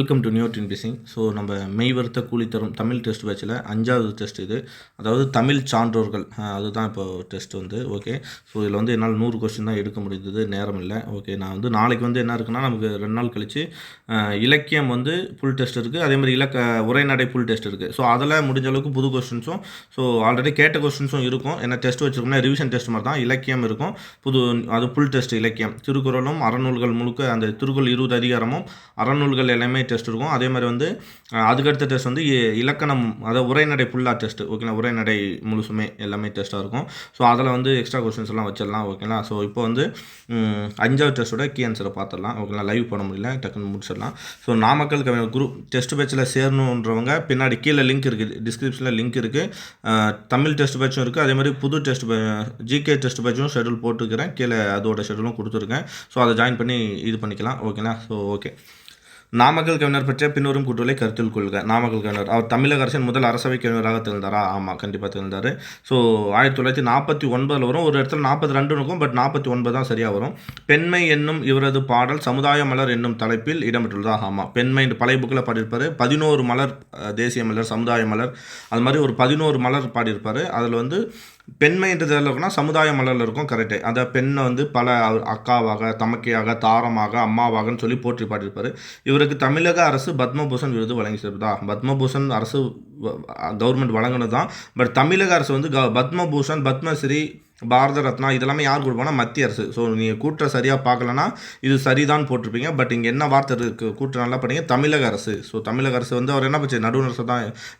Welcome to new டின்பிசிங். So நம்ம மெய்வருத்த கூலி தரும் தமிழ் டெஸ்ட் பேட்சில் 5வது டெஸ்ட் இது. அதாவது தமிழ் சான்றோர்கள் அதுதான் இப்போ டெஸ்ட் வந்து. ஓகே, ஸோ இதில் வந்து என்னால் 100 கொஸ்டின் தான் எடுக்க முடிந்தது, நேரம் இல்லை. ஓகே, நான் வந்து நாளைக்கு வந்து என்ன இருக்குன்னா, நமக்கு 2 நாள் கழித்து இலக்கியம் வந்து ஃபுல் டெஸ்ட் இருக்குது, அதேமாதிரி உரைநடை ஃபுல் டெஸ்ட் இருக்குது. ஸோ அதில் முடிஞ்ச அளவுக்கு புது கொஸ்டின்ஸும் ஸோ ஆல்ரெடி கேட்ட கொஸ்டின்ஸும் இருக்கும். என்ன டெஸ்ட் வச்சுருக்கோம்னா ரிவிஷன் டெஸ்ட் மாதிரி தான். இலக்கியம் இருக்கும், அது ஃபுல் டெஸ்ட் இலக்கியம். திருக்குறளும் அறநூல்கள் முழுக்க, அந்த திருக்குறள் 20 அதிகாரமும் அறநூல்கள் எல்லாமே டெஸ்ட் இருக்கும். அதே மாதிரி வந்து அதுக்கடுத்த டெஸ்ட் வந்து இலக்கணம், அதாவது உரைநடை ஃபுல்லாக டெஸ்ட். ஓகேங்களா, உரைநடை முழுசுமே எல்லாமே டெஸ்ட்டாக இருக்கும். ஸோ அதில் வந்து எக்ஸ்ட்ரா கொஸ்டின்ஸ் எல்லாம் வச்சிடலாம். ஓகேங்களா, ஸோ இப்போ வந்து 5வது டெஸ்ட்டோட கீ ஆன்சரை பார்த்துடலாம். ஓகேங்களா, லைவ் பண்ண முடியல, டக்குன்னு முடிச்சிடலாம். ஸோ நாமக்கல் குரூப் டெஸ்ட் பேட்சில் சேரணுன்றவங்க பின்னாடி கீழே லிங்க் இருக்குது, டிஸ்கிரிப்ஷனில் லிங்க் இருக்குது. தமிழ் டெஸ்ட் பேட்சும் இருக்குது, அதே மாதிரி புது டெஸ்ட் ஜிகே டெஸ்ட் பேட்சும் ஷெடியூல் போட்டுக்கிறேன். கீழே அதோட ஷெடியூலும் கொடுத்துருக்கேன். ஸோ அதை ஜாயின் பண்ணி இது பண்ணிக்கலாம். ஓகேங்களா, ஸோ ஓகே. நாமக்கல் கவிஞர் பற்றிய பின்வரும் கூற்றுகளை கருத்தில் கொள்க. நாமக்கல் கவிஞர், அவர் தமிழக அரசின் முதல் அரசவை கவிஞராக திகழ்ந்தாரா? ஆமாம், கண்டிப்பாக திகழ்ந்தார். ஸோ 1949 வரும். ஒரு இடத்துல 42 இருக்கும், பட் 49 தான் சரியாக வரும். பெண்மை என்னும் இவரது பாடல் சமுதாய மலர் என்னும் தலைப்பில் இடம்பெற்றுள்ளதா? ஆமாம், பெண்மை பழைய புக்கில் பாடியிருப்பார். 11 மலர், தேசிய மலர், சமுதாய மலர், அது மாதிரி ஒரு 11 மலர் பாடியிருப்பார். அதில் வந்து பெண்மைன்றது எதில் இருக்குன்னா சமுதாய மலரில் இருக்கும். கரெக்டு. அந்த பெண்ணை வந்து பல அக்காவாக, தமக்கையாக, தாரமாக, அம்மாவாகன்னு சொல்லி போற்றி பாடியிருப்பார். இவருக்கு தமிழக அரசு பத்மபூஷன் விருது வழங்கி சேர்ந்ததா? பத்மபூஷன் அரசு கவர்மெண்ட் வழங்கினது தான். பட் தமிழக அரசு வந்து பத்மபூஷன், பத்மஸ்ரீ, பாரத ரத்னா இதெல்லாமே யார் கொடுப்பாங்கன்னா மத்திய அரசு. ஸோ நீங்கள் கூற்றை சரியாக பார்க்கலன்னா இது சரிதான் போட்டிருப்பீங்க. பட் இங்கே என்ன வார்த்தை இருக்குது, கூற்று நல்லா படிங்க, தமிழக அரசு. ஸோ தமிழக அரசு வந்து அவர் என்ன பண்ணுச்சு,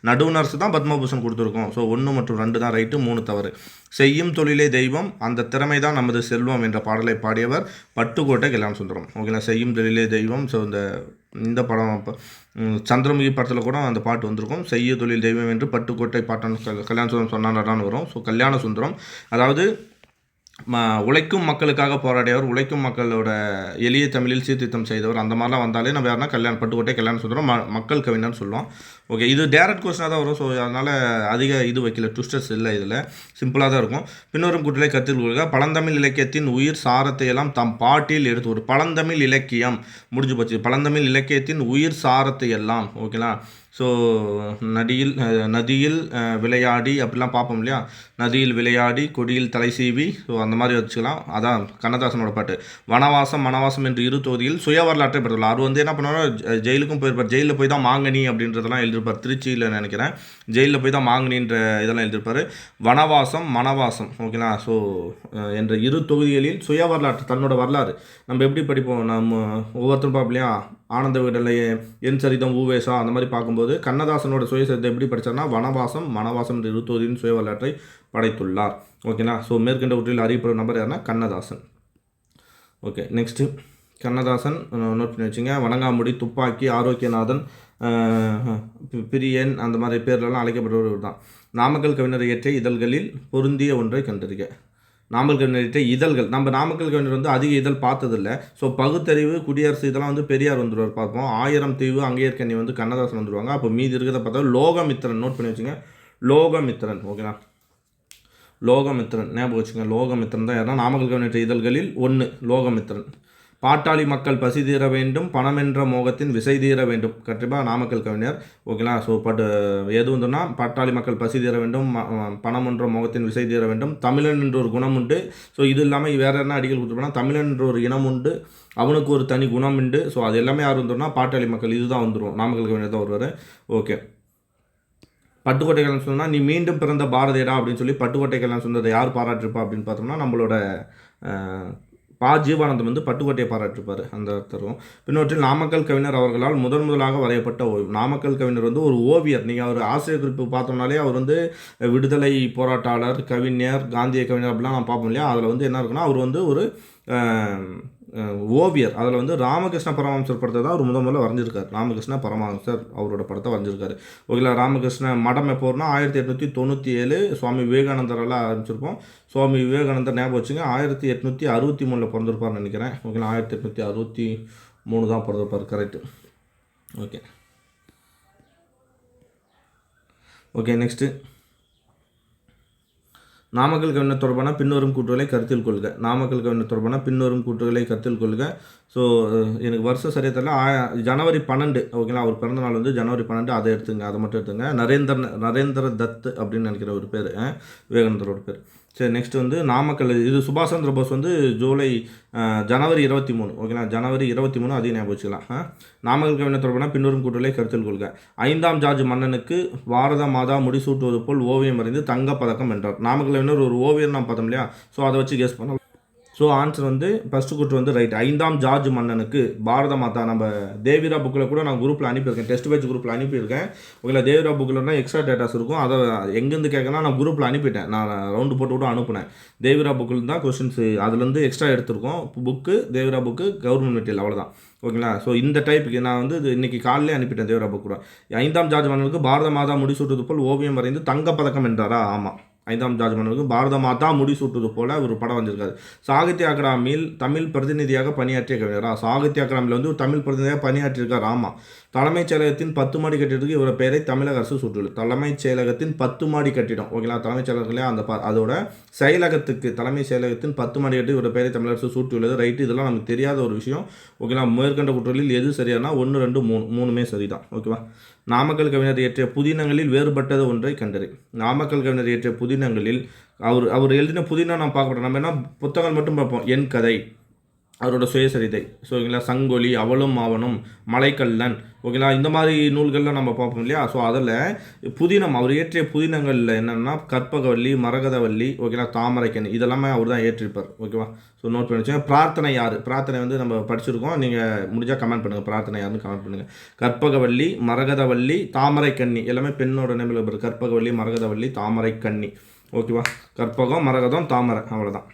நடுவண் அரசு தான் பத்மபூஷன் கொடுத்துருக்கோம். ஸோ 1 மற்றும் 2 தான் ரைட்டு, 3 தவறு. செய்யும் தொழிலே தெய்வம், அந்த திறமை தான் நமது செல்வம் என்ற பாடலை பாடியவர் பட்டுக்கோட்டை கல்யாண சுந்தரம். ஓகேங்களா, செய்யும் தொழிலே தெய்வம். ஸோ இந்த படம் இப்போ சந்திரமுகி படத்தில் கூட அந்த பாட்டு வந்திருக்கும். செய்ய தொழில் தெய்வம் என்று பட்டுக்கோட்டை பாட்டன் கல்யாண சுந்தரம் சொன்னான்னு வரும். ஸோ கல்யாண சுந்தரம் அதாவது உழைக்கும் மக்களுக்காக போராடியவர், உழைக்கும் மக்களோட எளிய தமிழில் சீர்திருத்தம் செய்தவர். அந்த மாதிரிலாம் வந்தாலே நம்ம யாருன்னா பட்டுக்கோட்டை கல்யாண சுந்தரம் மக்கள் கவிஞர்னு சொல்லுவோம். ஓகே, இது டேரக்ட் கொஸ்டினாக தான் வரும். ஸோ அதனால் அதிக இது வைக்கல, ட்விஸ்டர்ஸ் இல்லை, இதில் சிம்பிளாக தான் இருக்கும். பின்வரும் கூட்டலை கருத்தில் கொள்க. பழந்தமிழ் இலக்கியத்தின் உயிர் சாரத்தை எல்லாம் தம் பாட்டில் எடுத்து ஒரு பழந்தமிழ் இலக்கியம் முடிஞ்சு போச்சு. பழந்தமிழ் இலக்கியத்தின் உயிர் சாரத்தை எல்லாம். ஓகேங்களா, ஸோ நதியில் விளையாடி அப்படிலாம் பார்ப்போம் இல்லையா, நதியில் விளையாடி கொடியில் தலை சீவி, ஸோ அந்த மாதிரி வச்சுக்கலாம். அதான் கண்ணதாசனோட பாட்டு. மனவாசம் என்று 2 தொகுதியில் சுய வரலாற்றை படுத்தலாம். அவர் வந்து என்ன பண்ணுவார், ஜெயிலுக்கும் போயிருப்பார். ஜெயிலில் போய் தான் மாங்கனி அப்படின்றதெல்லாம் எழுதியிருப்பார். திருச்சியில் நினைக்கிறேன், ஜெயிலில் போய் தான் மாங்கனின்ற இதெல்லாம் எழுதியிருப்பார். மனவாசம் ஓகேங்களா. ஸோ என்ற 2 தொகுதிகளில் சுய வரலாற்று, தன்னோட வரலாறு நம்ம எப்படி படிப்போம், நம்ம ஒவ்வொருத்தரும் பார்ப்போம் இல்லையா, ஆனந்த விடலை, என் சரிதம், ஊவேசா, அந்த மாதிரி பார்க்கும்போது கண்ணதாசனோட சுயசரிதை எப்படி படித்தார்னா மனவாசம் 2 தொகுதியின் சுய வரலாற்றை படைத்துள்ளார். ஓகேங்களா, ஸோ மேற்கண்டவற்றில் அறியப்படும் நபர் யாருன்னா Kannadasan. Okay, next Kannadasan note பண்ணி வச்சுங்க. வணங்காமுடி, துப்பாக்கி, ஆரோக்கியநாதன், பிரியன், அந்த மாதிரி பேர்லாம் அழைக்கப்படுபவர் தான். நாமக்கல் கவிஞர் இயற்றிய இதழ்களில் பொருந்திய ஒன்றை கண்டறிக. நாமக்கல் கவிஞர் இதழ்கள், நம்ம நாமக்கல் கவிஞர் வந்து அதிக இதழ் பார்த்ததில்லை. ஸோ பகுத்தறிவு, குடியரசு இதெல்லாம் வந்து பெரியார் வந்துடுவார் பார்ப்போம். 1000 தீவு, அங்கேயற்கனி வந்து கண்ணதாசன் வந்துடுவாங்க. அப்போ மீதி இருக்கிறத பார்த்தா லோகமித்திரன், நோட் பண்ணி வச்சுங்க, லோகமித்திரன். ஓகேங்களா, லோகமித்திரன் ஞாபகம் வச்சுங்க. லோகமித்திரன் தான் யாருன்னா நாமக்கல் கவிஞர் இதழ்களில் 1 லோகமித்திரன். பாட்டாளி மக்கள் பசி தீர வேண்டும், பணமென்ற மோகத்தின் விசை தீர வேண்டும். கண்டிப்பாக நாமக்கல் கவிஞர். ஓகேங்களா, ஸோ எது வந்துன்னா பாட்டாளி மக்கள் பசி தீர வேண்டும், பணம் என்ற மோகத்தின் விசை தீர வேண்டும், தமிழன் என்ற ஒரு குணம் உண்டு. ஸோ இது இல்லாமல் வேறு என்ன அடிகள் கொடுத்துருப்போம்னா தமிழன் என்ற ஒரு இனம் உண்டு, அவனுக்கு ஒரு தனி குணம் உண்டு. ஸோ அது எல்லாமே யார் வந்துடும்னா பாட்டாளி மக்கள், இதுதான் வந்துடும், நாமக்கல் கவிஞர் தான் வருவார். ஓகே, பட்டுக்கோட்டை கல்யாணம் சொன்னால் நீ மீண்டும் பிறந்த பாரதியடா அப்படின்னு சொல்லி பட்டுக்கோட்டை கல்யாணம் சொன்னதை யார் பாராட்டிருப்பா அப்படின்னு பார்த்தோம்னா நம்மளோட ஜீவானந்தம் வந்து பட்டுக்கோட்டையை பாராட்டிருப்பார். அந்த அர்த்தம். பின்னொற்றில் நாமக்கல் கவிஞர் அவர்களால் முதலாக வரையப்பட்ட ஓவியம். நாமக்கல் கவிஞர் வந்து ஒரு ஓவியர். நீங்கள் அவர் ஆசிரியர் குறிப்பு பார்த்தோம்னாலே அவர் வந்து விடுதலை போராட்டாளர், கவிஞர், காந்திய கவிஞர் அப்படிலாம் நான் பார்ப்போம் இல்லையா. அதில் வந்து என்ன இருக்குன்னா அவர் வந்து ஒரு ஓவியர். அதில் வந்து ராமகிருஷ்ண பரமஹம்சர் படத்தை தான் அவர் முதல்ல வரைஞ்சிருக்காரு. ராமகிருஷ்ண பரமஹம்சர் அவரோட படத்தை வரைஞ்சிருக்காரு. ஓகேங்களா, ராமகிருஷ்ண மடம் எப்போ வரும்னா 1897 சுவாமி விவேகானந்தரெல்லாம் ஆரம்பிச்சிருப்போம். சுவாமி விவேகானந்தர் ஞாபகம் வச்சுங்க, 1863 பிறந்திருப்பார்னு நினைக்கிறேன். ஓகேங்களா, 1863 தான் பிறந்திருப்பார். கரெக்டு. ஓகே, நெக்ஸ்ட்டு நாமக்கல் கவிஞர் தொடர்பான பின்வரும் கூற்றுகளை கருத்தில் கொள்க. நாமக்கல் கவிஞர் தொடர்பான பின்வரும் கூற்றுகளை கருத்தில் கொள்க. ஸோ எனக்கு வருஷம் சரியாக தெரியல. ஜனவரி 12 ஓகேங்களா, அவர் பிறந்த நாள் வந்து ஜனவரி 12, அதை எடுத்துங்க, அதை மட்டும் எடுத்துங்க. நரேந்திர தத் அப்படின்னு நினைக்கிற ஒரு பேர், விவேகானந்தரோட பேர். சரி, நெக்ஸ்ட் வந்து நாமக்கல், இது சுபாஷ் சந்திர போஸ் வந்து ஜனவரி 23 ஓகேங்களா, ஜனவரி 23, அதையும் ஞாபகம் வச்சுக்கலாம். நாமக்கல் கவிஞர் தொடர்பான பின்வரும் கூற்றுகளை கருத்தில் கொள்க. 5ஆம் ஜார்ஜ் மன்னனுக்கு பாரத மாதா முடிசூட்டுவது போல் ஓவியம் வரைந்து தங்கப்பதக்கம் வென்றார். நாமக்கல் கவிஞர் ஒரு ஓவியம் நான் பார்த்தோம் இல்லையா, ஸோ அதை வச்சு கெஸ் பண்ணலாம். ஸோ ஆன்சர் வந்து ஃபஸ்ட்டு கூற்று வந்து ரைட். 5ஆம் ஜார்ஜ் மன்னனுக்கு பாரத மாதா, நம்ம தேவிரா புக்கில் கூட நான் குரூப்பில் அனுப்பியிருக்கேன், டெஸ்ட் பேட்ச் குரூப்பில் அனுப்பியிருக்கேன் ஓகேங்களா. தேவிரா புக்கில்னா எக்ஸ்ட்ரா டேட்டாஸ் இருக்கும், அதை எங்கேருந்து கேட்கலாம் நான் குரூப்பில் அனுப்பிட்டேன், நான் ரவுண்டு போட்டு கூட அனுப்புனேன். தேவிரா புக்கில் தான் கொஸ்டின்ஸ் அதுலேருந்து எக்ஸ்ட்ரா எடுத்திருக்கோம். புக்கு தேவிரா புக்கு கவர்மெண்ட் மெட்டீரியல், அவ்வளோதான் ஓகேங்களா. ஸோ இந்த டைப்புக்கு நான் வந்து இது இன்றைக்கி காலையிலே அனுப்பிட்டேன் தேவிரா புக் கூட. 5ஆம் ஜார்ஜ் மன்னனுக்கு பாரத மாதா முடிசூட்டுவது போல் ஓவியம் வரைந்து தங்கப்பதக்கம் வென்றாரா? ஆமாம், 5ஆம் ஜார்ஜ் மன்னனுக்கு பாரத மாதா முடிசூட்டுவது போல ஒரு படம் வந்திருக்காரு. சாகித்ய அகாடமியில் தமிழ் பிரதிநிதியாக பணியாற்றிய கவிஞரா? சாகித்ய அகாடமியில் வந்து ஒரு தமிழ் பிரதிநிதியாக பணியாற்றியிருக்கார். ஆமாம். தலைமைச் செயலகத்தின் 10 மாடி கட்டிடத்துக்கு இவர பெயரை தமிழக அரசு சூட்டியுள்ளது. தலைமைச் செயலகத்தின் 10 மாடி கட்டிடம் ஓகேங்களா, தலைமைச் செயலகத்திலே அதோட செயலகத்துக்கு தலைமைச் செயலகத்தின் 10 மாடி கட்டி இவர பெயரை தமிழக அரசு சூட்டியுள்ளது. ரைட்டு, இதெல்லாம் நமக்கு தெரியாத ஒரு விஷயம் ஓகேங்களா. மேற்கண்ட குற்றங்களில் எது சரியானா 1, 2, 3 மூணுமே சரிதான் ஓகேவா. நாமக்கல் கவிஞர் இயற்றிய புதினங்களில் வேறுபட்டது ஒன்றை கண்டறி. நாமக்கல் கவிஞர் இயற்றிய புதினங்களில் அவர் எழுதின புதினம் நான் பார்க்க மாட்டோம், நம்ம என்ன புத்தகங்கள் மட்டும் பார்ப்போம். என் கதை, அவரோட சுயசரிதை, ஸோ ஓகேங்களா, சங்கொலி, அவளும் ஆவனும், மலைக்கல்லன் ஓகேங்களா, இந்த மாதிரி நூல்கள்லாம் நம்ம பார்ப்போம் இல்லையா. ஸோ அதில் புதினம், அவர் இயற்றிய புதினங்களில் என்னென்னா கற்பகவல்லி, மரகதவல்லி ஓகேங்களா, தாமரைக்கனி, இதெல்லாமே அவர் தான் ஏற்றிருப்பார் ஓகேவா. ஸோ நோட் பண்ணி வச்சுங்க. பிரார்த்தனை யார்? பிரார்த்தனை வந்து நம்ம படிச்சிருக்கோம், நீங்கள் முடிஞ்சால் கமெண்ட் பண்ணுங்கள், பிரார்த்தனை யாருன்னு கமெண்ட் பண்ணுங்கள். கற்பகவல்லி, மரகதவல்லி, தாமரைக்கன்னி, எல்லாமே பெண்ணோட நேமில் இருப்பார். கற்பகவல்லி, மரகதவல்லி, தாமரைக்கன்னி ஓகேவா. கற்பகம், மரகதம், தாமரை, அவ்வளோதான்.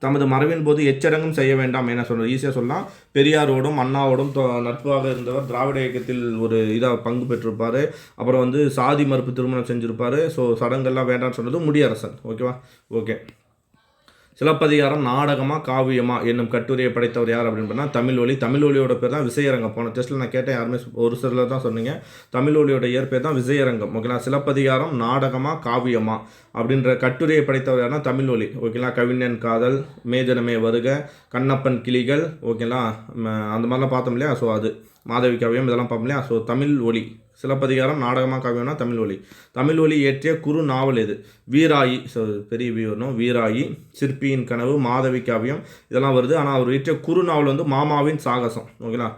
தமது மறைவின் போது எச்சடங்கும் செய்ய வேண்டாம் என்ன சொல்கிறது, ஈஸியாக சொல்லலாம். பெரியாரோடும் அண்ணாவோடும் நட்பாக இருந்தவர், திராவிட இயக்கத்தில் ஒரு இதாக பங்கு பெற்றிருப்பார். அப்புறம் வந்து சாதி மறுப்பு திருமணம் செஞ்சுருப்பார். ஸோ சடங்கெல்லாம் வேண்டாம்னு சொன்னது முடியரசன் ஓகேவா. ஓகே, சிலப்பதிகாரம் நாடகமா காவியமா என்னும் கட்டுரையை படைத்தவர் யார் அப்படின்னு சொன்னால் தமிழ்வழி. தமிழ்வழியோட பேர் தான் விசையரங்கம். போன டெஸ்ட்டில் நான் கேட்டேன், யாருமே ஒரு சிலர் தான் சொன்னீங்க. தமிழ்வழியோட இயற்பேர் தான் விசையரங்கம் ஓகேங்களா. சிலப்பதிகாரம் நாடகமா காவியமா அப்படின்ற கட்டுரையை படைத்தவர் யாருன்னா தமிழ்வழி ஓகேங்களா. கவிஞன் காதல், மேஜனமே வருக, கண்ணப்பன் கிளிகள் ஓகேங்களா, அந்த மாதிரிலாம் பார்த்தோம் இல்லையா. ஸோ அது மாதவி காவியம், இதெல்லாம் பார்ப்போம் இல்லையா. ஸோ தமிழ்வழி. சிலப்பதிகாரம் நாடகமாக காவியம்னா தமிழ்வழி. தமிழ்வழி இயற்றிய குறு நாவல் எது? வீராயி. ஸோ பெரிய வி வரணும். வீராயி, சிற்பியின் கனவு, மாதவி காவியம், இதெல்லாம் வருது. ஆனால் அவர் இயற்றிய குறு நாவல் வந்து மாமாவின் சாகசம் ஓகேங்களா.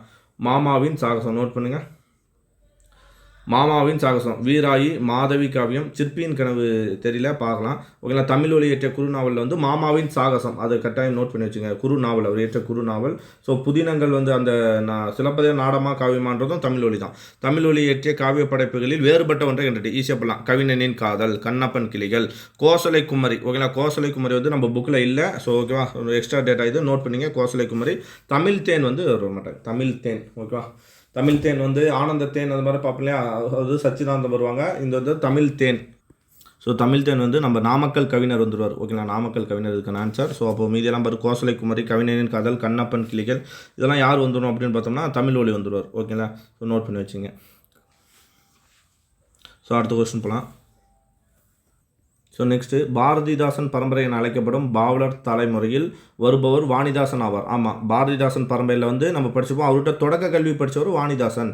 மாமாவின் சாகசம் நோட் பண்ணுங்கள். மாமாவின் சாகசம், வீராயி, மாதவி காவியம், சிற்பியின் கனவு தெரியல, பார்க்கலாம் ஓகேங்களா. தமிழ்வழி இயற்றிய குறுநாவலில் வந்து மாமாவின் சாகசம், அது கட்டாயம் நோட் பண்ணி வச்சுங்க. குறுநாவல், அவர் இயற்றிய குறுநாவல். ஸோ புதினங்கள் வந்து அந்த சிலப்பதிகாரம் நாடகமாக காவியமான்றதும் தமிழ்வழி தான். தமிழ்வழி இயற்றிய காவிய படைப்புகளில் வேறுபட்ட ஒன்றை கண்டுட்டு ஈஸியாக பண்ணலாம். கவிஞனின் காதல், கண்ணப்பன் கிளிகள், கோசலை குமரி ஓகேங்களா. கோசலை குமரி வந்து நம்ம புக்கில் இல்லை. ஸோ ஓகேவா, ஒரு எக்ஸ்ட்ரா டேட்டா இது நோட் பண்ணிங்க. கோசலை குமரி. தமிழ் தேன் வந்து வர மாட்டேன். தமிழ் தேன் ஓகேவா. தமிழ் தேன் வந்து ஆனந்த தேன் அந்த மாதிரி பார்ப்போம் இல்லையா, அது சச்சிதானந்தம் வருவாங்க. இந்த வந்து தமிழ் தேன். ஸோ தமிழ் தேன் வந்து நம்ம நாமக்கல் கவிஞர் வந்துடுவார் ஓகேங்களா. நாமக்கல் கவிஞர் இதுக்கான ஆன்சர். ஸோ அப்போ மீதியெல்லாம் பாரு, கோசலை குமரி, கவிஞனின் காதல், கண்ணப்பன் கிளிகள், இதெல்லாம் யார் வந்துடும் அப்படின்னு பார்த்தோம்னா தமிழ்வழி வந்துடுவார் ஓகேங்களா. ஸோ நோட் பண்ணி வச்சுங்க. ஸோ அடுத்த கொஸ்டின் போகலாம். ஸோ நெக்ஸ்ட்டு, பாரதிதாசன் பரம்பரை என அழைக்கப்படும் பாவலர் தலைமுறையில் வருபவர் வாணிதாசன் ஆவார். ஆமாம், பாரதிதாசன் பரம்பரையில் வந்து நம்ம படிச்சுப்போம். அவர்கிட்ட தொடக்க கல்வி படித்தவர் வாணிதாசன்,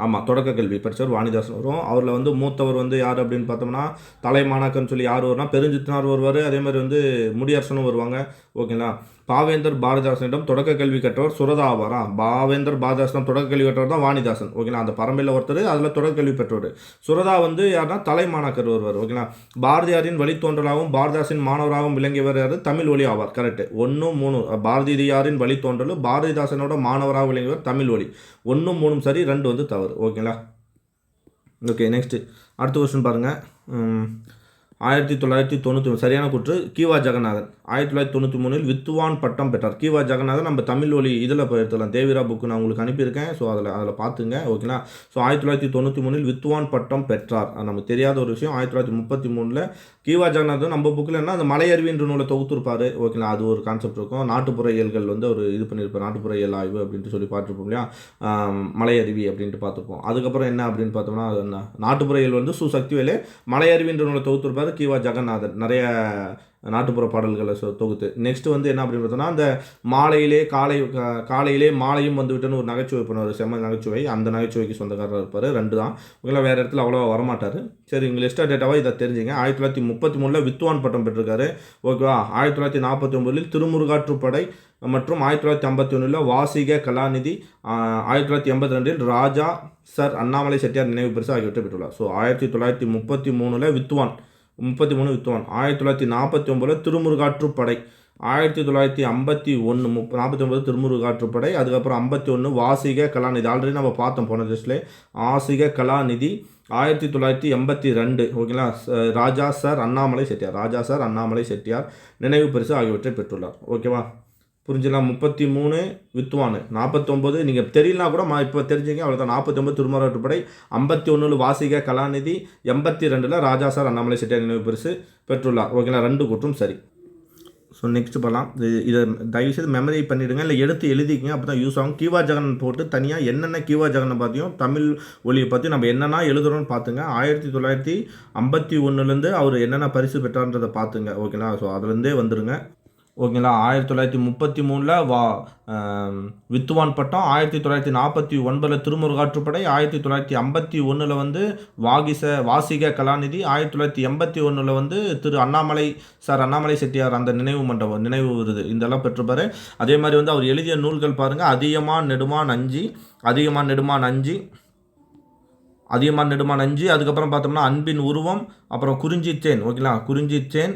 ஆமாம், தொடக்க கல்வி படித்தவர் வாணிதாசன் வரும். அவரில் வந்து மூத்தவர் வந்து யார் அப்படின்னு பார்த்தோம்னா தலைமாணாக்கன்னு சொல்லி யார் வரும்னா பெருஞ்சித்தனார் வருவார். அதே மாதிரி வந்து முடியரசனும் வருவாங்க ஓகேங்களா. பாவேந்தர் பாரதிதாசனிடம் தொடக்க கல்வி கற்றவர் சுரதா ஆவாரா. பாவேந்தர் பாரதிதாசனம் தொடக்க கல்வி கற்றவர் தான் வாணிதாசன் ஓகேங்களா. அந்த பரம்பரையில் ஒருத்தர், அதில் தொடக்க கல்வி பெற்றவர். சுரதா வந்து யாருன்னா தலைமாணாக்கர் வருவார் ஓகேங்களா. பாரதியாரின் வழித்தோன்றலாகவும் பாரதிதாசின் மாணவராகவும் விளங்கியவர் யார்? தமிழ்வழி ஆவார். கரெக்டு. 1, 3 பாரதியாரின் வழித்தோன்றல், பாரதிதாசனோட மாணவராக விளங்கியவர் தமிழ்வழி. 1, 3 சரி, 2 வந்து தவறு ஓகேங்களா. ஓகே, நெக்ஸ்ட்டு அடுத்த கொஸ்டின் பாருங்கள். 1993 சரியான கூற்று கீவா ஜெகநாதன். 1993 வித்துவான் பட்டம் பெற்றார். கீவா ஜெகநாதன் நம்ம தமிழ்வழி இதில் போய் எடுத்துக்கலாம். தேவிரா புக்கு நான் உங்களுக்கு அனுப்பியிருக்கேன். ஸோ அதில் பார்த்துங்க ஓகேங்களா. ஸோ 1993 வித்துவான் பட்டம் பெற்றார். அது நமக்கு தெரியாத ஒரு விஷயம். 1933 கீவா ஜெகநாதன் நம்ம புக்கில் என்ன அந்த மலையருவின்ற நூலை தொகுத்துருப்பார் ஓகேங்களா. அது ஒரு கான்செப்ட் இருக்கும். நாட்டுப்புற இயல்கள் வந்து ஒரு இது பண்ணியிருப்பார், நாட்டுப்புற இயல் ஆய்வு அப்படின்ட்டு சொல்லி பார்த்துருப்போம் இல்லையா. மலையருவி அப்படின்ட்டு பார்த்துருப்போம். அதுக்கப்புறம் என்ன அப்படின்னு பார்த்தோம்னா நாட்டுப்புற இயல் வந்து சக்திவேலு மலையருவின்ற நூலை தொகுத்துருப்பார். பண்ணுறாரு கீவா ஜெகநாதன் நிறைய நாட்டுப்புற பாடல்களை தொகுத்து. நெக்ஸ்ட்டு வந்து என்ன அப்படின்னு பார்த்தோன்னா, அந்த காலையிலே மாலையும் வந்து விட்டுன்னு ஒரு நகைச்சுவை பண்ணுவார், செம்ம நகைச்சுவை. அந்த நகைச்சுவைக்கு சொந்தக்காரராக இருப்பார். 2 தான். இவங்களாம் வேறு இடத்துல அவ்வளோவா வரமாட்டார். சரி, இங்கே லிஸ்ட் டேட்டாவாக இதை தெரிஞ்சுங்க. 1933 வித்வான் பட்டம் பெற்றிருக்காரு. ஓகேவா. 1949 திருமுருகாற்றுப்படை மற்றும் 1951 வாசிக கலாநிதி, 1982 ராஜா சர் அண்ணாமலை செட்டியார் நினைவு பரிசு ஆகியவற்றை பெற்றுள்ளார். ஸோ 1933 வித்வான், 1949 திருமுருகாற்றுப்படை, 1951 49 திருமுருகாற்றுப்படை, அதுக்கப்புறம் 51 வாசிக கலாநிதி. ஆல்ரெடி நம்ம பார்த்தோம் போன லிஸ்ட்லேயே. வாசிக கலாநிதி 1982 ஓகேங்களா. ராஜா சார் அண்ணாமலை செட்டியார் நினைவு பரிசு ஆகியவற்றை பெற்றுள்ளார். ஓகேவா, புரிஞ்சுக்கலாம். 33 வித்வானு, 49 நீங்கள் தெரியலனா கூட இப்போ தெரிஞ்சுங்க, அவ்வளோதான். 49 திருமுருகாற்றுப்படை, 51 வாசிக கலாநிதி, 82 ராஜா சார் அண்ணாமலை செட்டியார் நினைவு பரிசு பெற்றுள்ளார். ஓகேங்களா, 2 கூற்றும் சரி. ஸோ நெக்ஸ்ட் பார்க்கலாம். இதை தயவுசெய்து மெமரி பண்ணிவிடுங்க, இல்லை எடுத்து எழுதிக்கிங்க, அப்போ தான் யூஸ் ஆகும். கீவா ஜெகன் போட்டு தனியாக என்னென்ன கீவா ஜெகனை பற்றியும் தமிழ் ஒலியை பற்றி நம்ம என்னென்னா எழுதுகிறோன்னு பார்த்துங்க. 1951 அவர் என்னென்ன பரிசு பெற்றார்ன்றதை பார்த்துங்க. ஓகேங்களா, ஸோ அதுலேருந்தே வந்துடுங்க. ஓகேங்களா. 1933 வித்துவான் பட்டம், 1949 திருமுருகாற்றுப்படை, 1951 வந்து வாசிக கலாநிதி, 1981 வந்து அண்ணாமலை செட்டியார் அந்த நினைவு விருது இதெல்லாம் பெற்றுப்பார். அதே மாதிரி வந்து அவர் எழுதிய நூல்கள் பாருங்கள். அதியமான் நெடுமான் அஞ்சு, அதுக்கப்புறம் பார்த்தோம்னா அன்பின் உருவம், அப்புறம் குறிஞ்சித்தேன். ஓகேங்களா, குறிஞ்சித்தேன்,